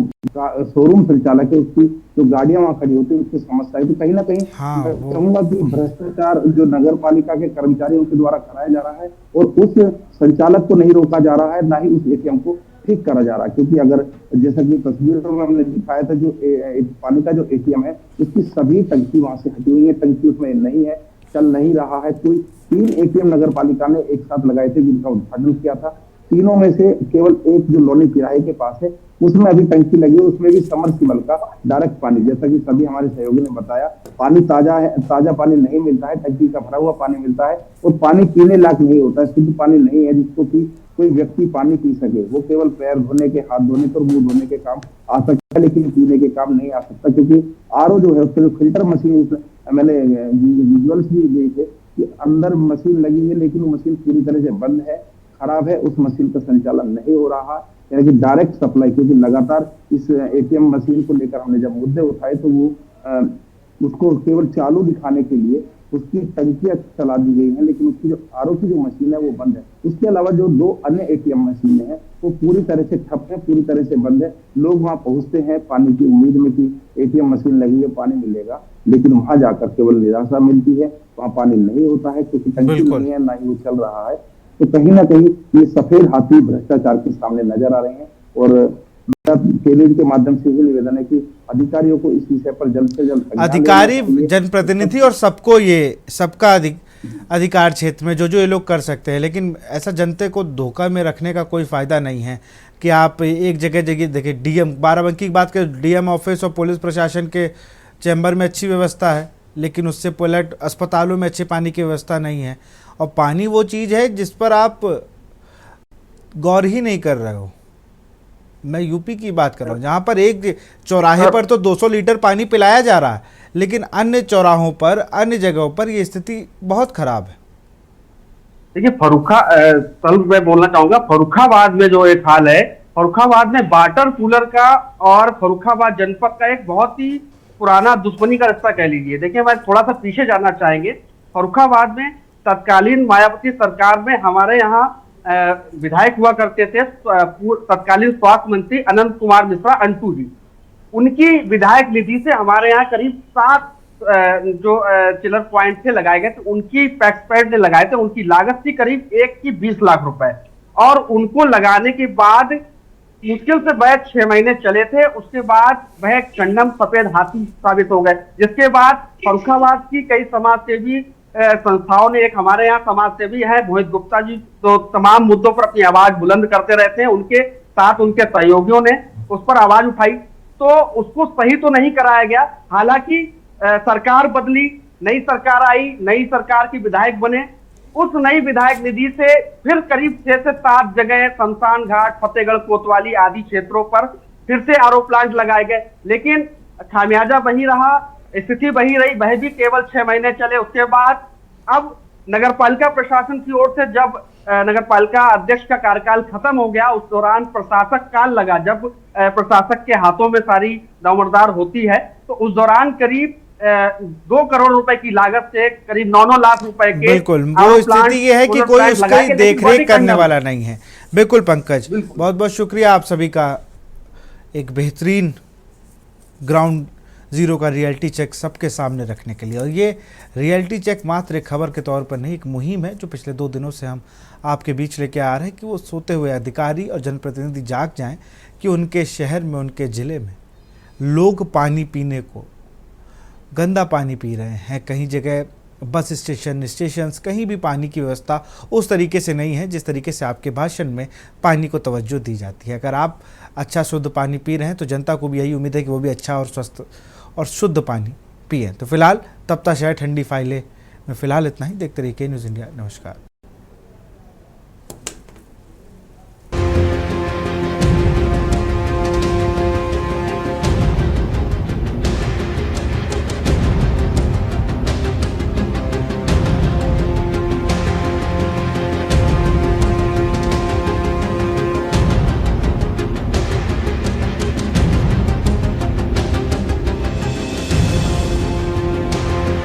शोरूम संचालक है उसकी जो गाड़ियां वहां खड़ी होती है उसकी समस्या है। तो कहीं ना कहीं कहूंगा कि भ्रष्टाचार जो नगर पालिका के कर्मचारियों के द्वारा कराया जा रहा है और उस संचालक को नहीं रोका जा रहा है, ना ही उस एटीएम को ठीक करा जा रहा है। क्योंकि अगर जैसा कि तस्वीरों में हमने दिखाया था, जो पानी का जो एटीएम है उसकी सभी टंकी वहां से हटी हुई है, टंकी उसमें नहीं है, चल नहीं रहा है। कोई 3 एटीएम नगर पालिका ने एक साथ लगाए थे जिनका उद्घाटन किया था, तीनों में से केवल एक जो लोनी तिराहे के पास है उसमें अभी टंकी लगी है, उसमें भी समरसीबल का डायरेक्ट पानी, जैसा कि सभी हमारे सहयोगी ने बताया, पानी ताजा है, ताजा पानी नहीं मिलता है, टंकी का भरा हुआ पानी मिलता है और पानी पीने लायक नहीं होता है, शुद्ध पानी नहीं है जिसको कि कोई व्यक्ति पानी पी सके। वो केवल पैर धोने के, हाथ धोने के और मुंह धोने के काम आ सकता है, लेकिन पीने के काम नहीं आ सकता, क्योंकि आरओ जो है उसके जो फिल्टर मशीन, मैंने विजुअल्स भी देखे कि अंदर मशीन लगी है लेकिन वो मशीन पूरी तरह से बंद है, खराब है, उस मशीन का संचालन नहीं हो रहा है, यानी कि डायरेक्ट सप्लाई। क्योंकि लगातार इस एटीएम मशीन को लेकर हमने जब मुद्दे उठाए तो वो उसको केवल चालू दिखाने के लिए उसकी टंकियां चला दी गई हैं, लेकिन उसकी जो आरओ की जो मशीन है वो बंद है। उसके अलावा जो 2 अन्य एटीएम मशीनें हैं वो पूरी तरह से ठप है, पूरी तरह से बंद है। लोग वहां पहुंचते हैं पानी की उम्मीद में कि एटीएम मशीन लगी है, पानी मिलेगा, लेकिन वहां जाकर केवल निराशा मिलती है, वहां पानी नहीं होता है क्योंकि टंकी नहीं है, ना ही वो चल रहा है। तो कहीं ना कहीं ये सफेद हाथी भ्रष्टाचार के सामने नजर आ रहे हैं और केंद्र के माध्यम से ये निवेदन है कि अधिकारियों को इस विषय पर जल्द से जल्द, अधिकारी, जनप्रतिनिधि और सबको, ये सबका अधिकार क्षेत्र में जो जो ये लोग कर सकते हैं, लेकिन ऐसा जनता को धोखा में रखने का कोई फायदा नहीं है कि आप एक जगह देखिए। डीएम बाराबंकी की बात करें, डीएम ऑफिस और पुलिस प्रशासन के चैम्बर में अच्छी व्यवस्था है, लेकिन उससे पलट अस्पतालों में अच्छे पानी की व्यवस्था नहीं है। और पानी वो चीज़ है जिस पर आप गौर ही नहीं कर रहे हो। मैं यूपी की बात कर रहा हूँ, जहाँ पर एक चौराहे पर तो 200 लीटर पानी पिलाया जा रहा है, लेकिन अन्य चौराहों पर, अन्य जगहों पर ये स्थिति बहुत खराब है। देखिए मैं बोलना चाहूंगा, फर्रुखाबाद में जो एक हाल है, फर्रुखाबाद में वाटर कूलर का और फर्रुखाबाद जनपद का एक बहुत ही पुराना दुश्मनी का रिश्ता कह लीजिए। देखिए, मैं थोड़ा सा पीछे जाना चाहेंगे। फर्रुखाबाद में तत्कालीन मायावती सरकार में हमारे यहाँ विधायक हुआ करते थे तत्कालीन स्वास्थ्य मंत्री अनंत कुमार मिश्रा अंटू जी। उनकी विधायक निधि से हमारे यहाँ करीब 7 जो चिलर पॉइंट थे लगाए गए थे, उनकी टैक्स पेड ने लगाए थे। उनकी लागत थी करीब 1 की 20 लाख रुपए, और उनको लगाने के बाद मुश्किल से वह 6 महीने चले थे। उसके बाद वह एक चंडम सफेद हाथी साबित हो गए, जिसके बाद फर्रुखाबाद की कई समाजसेवी संस्थाओं ने, एक हमारे यहाँ समाज सेवी है मोहित गुप्ता जी, तो तमाम मुद्दों पर अपनी आवाज बुलंद करते रहते हैं। उनके साथ उनके सहयोगियों ने उस पर आवाज उठाई, तो उसको सही तो नहीं कराया गया। हालांकि सरकार बदली, नई सरकार आई, नई सरकार की विधायक बने, उस नई विधायक निधि से फिर करीब 6 से 7 जगह शमशान घाट, फतेहगढ़ कोतवाली आदि क्षेत्रों पर फिर से आरओ प्लांट लगाए गए, लेकिन खामियाजा वही रहा, स्थिति वही रही। वह भी केवल 6 महीने चले। उसके बाद अब नगर पालिका प्रशासन की ओर से जब नगर पालिका अध्यक्ष का कार्यकाल खत्म हो गया, उस दौरान प्रशासक काल लगा। जब प्रशासक के हाथों में सारी दामोदर होती है, तो उस दौरान करीब 2 करोड़ रुपए की लागत से करीब 9 लाख रुपए के बिल्कुल वो स्थिति ये है कि कोई उसकी देखरेख करने वाला नहीं है। बिल्कुल पंकज, बहुत बहुत शुक्रिया आप सभी का एक बेहतरीन ग्राउंड जीरो का रियलिटी चेक सबके सामने रखने के लिए। और ये रियलिटी चेक मात्र एक खबर के तौर पर नहीं, एक मुहिम है जो पिछले 2 दिनों से हम आपके बीच लेके आ रहे हैं कि वो सोते हुए अधिकारी और जनप्रतिनिधि जाग जाएं कि उनके शहर में, उनके ज़िले में लोग पानी पीने को गंदा पानी पी रहे हैं। कहीं जगह बस स्टेशंस कहीं भी पानी की व्यवस्था उस तरीके से नहीं है जिस तरीके से आपके भाषण में पानी को तवज्जो दी जाती है। अगर आप अच्छा शुद्ध पानी पी रहे हैं तो जनता को भी यही उम्मीद है कि वो भी अच्छा और स्वस्थ और शुद्ध पानी पिए। तो फिलहाल तब तक शहर ठंडी फाइलें में फिलहाल इतना ही। देखते रहिए के न्यूज़ इंडिया। नमस्कार।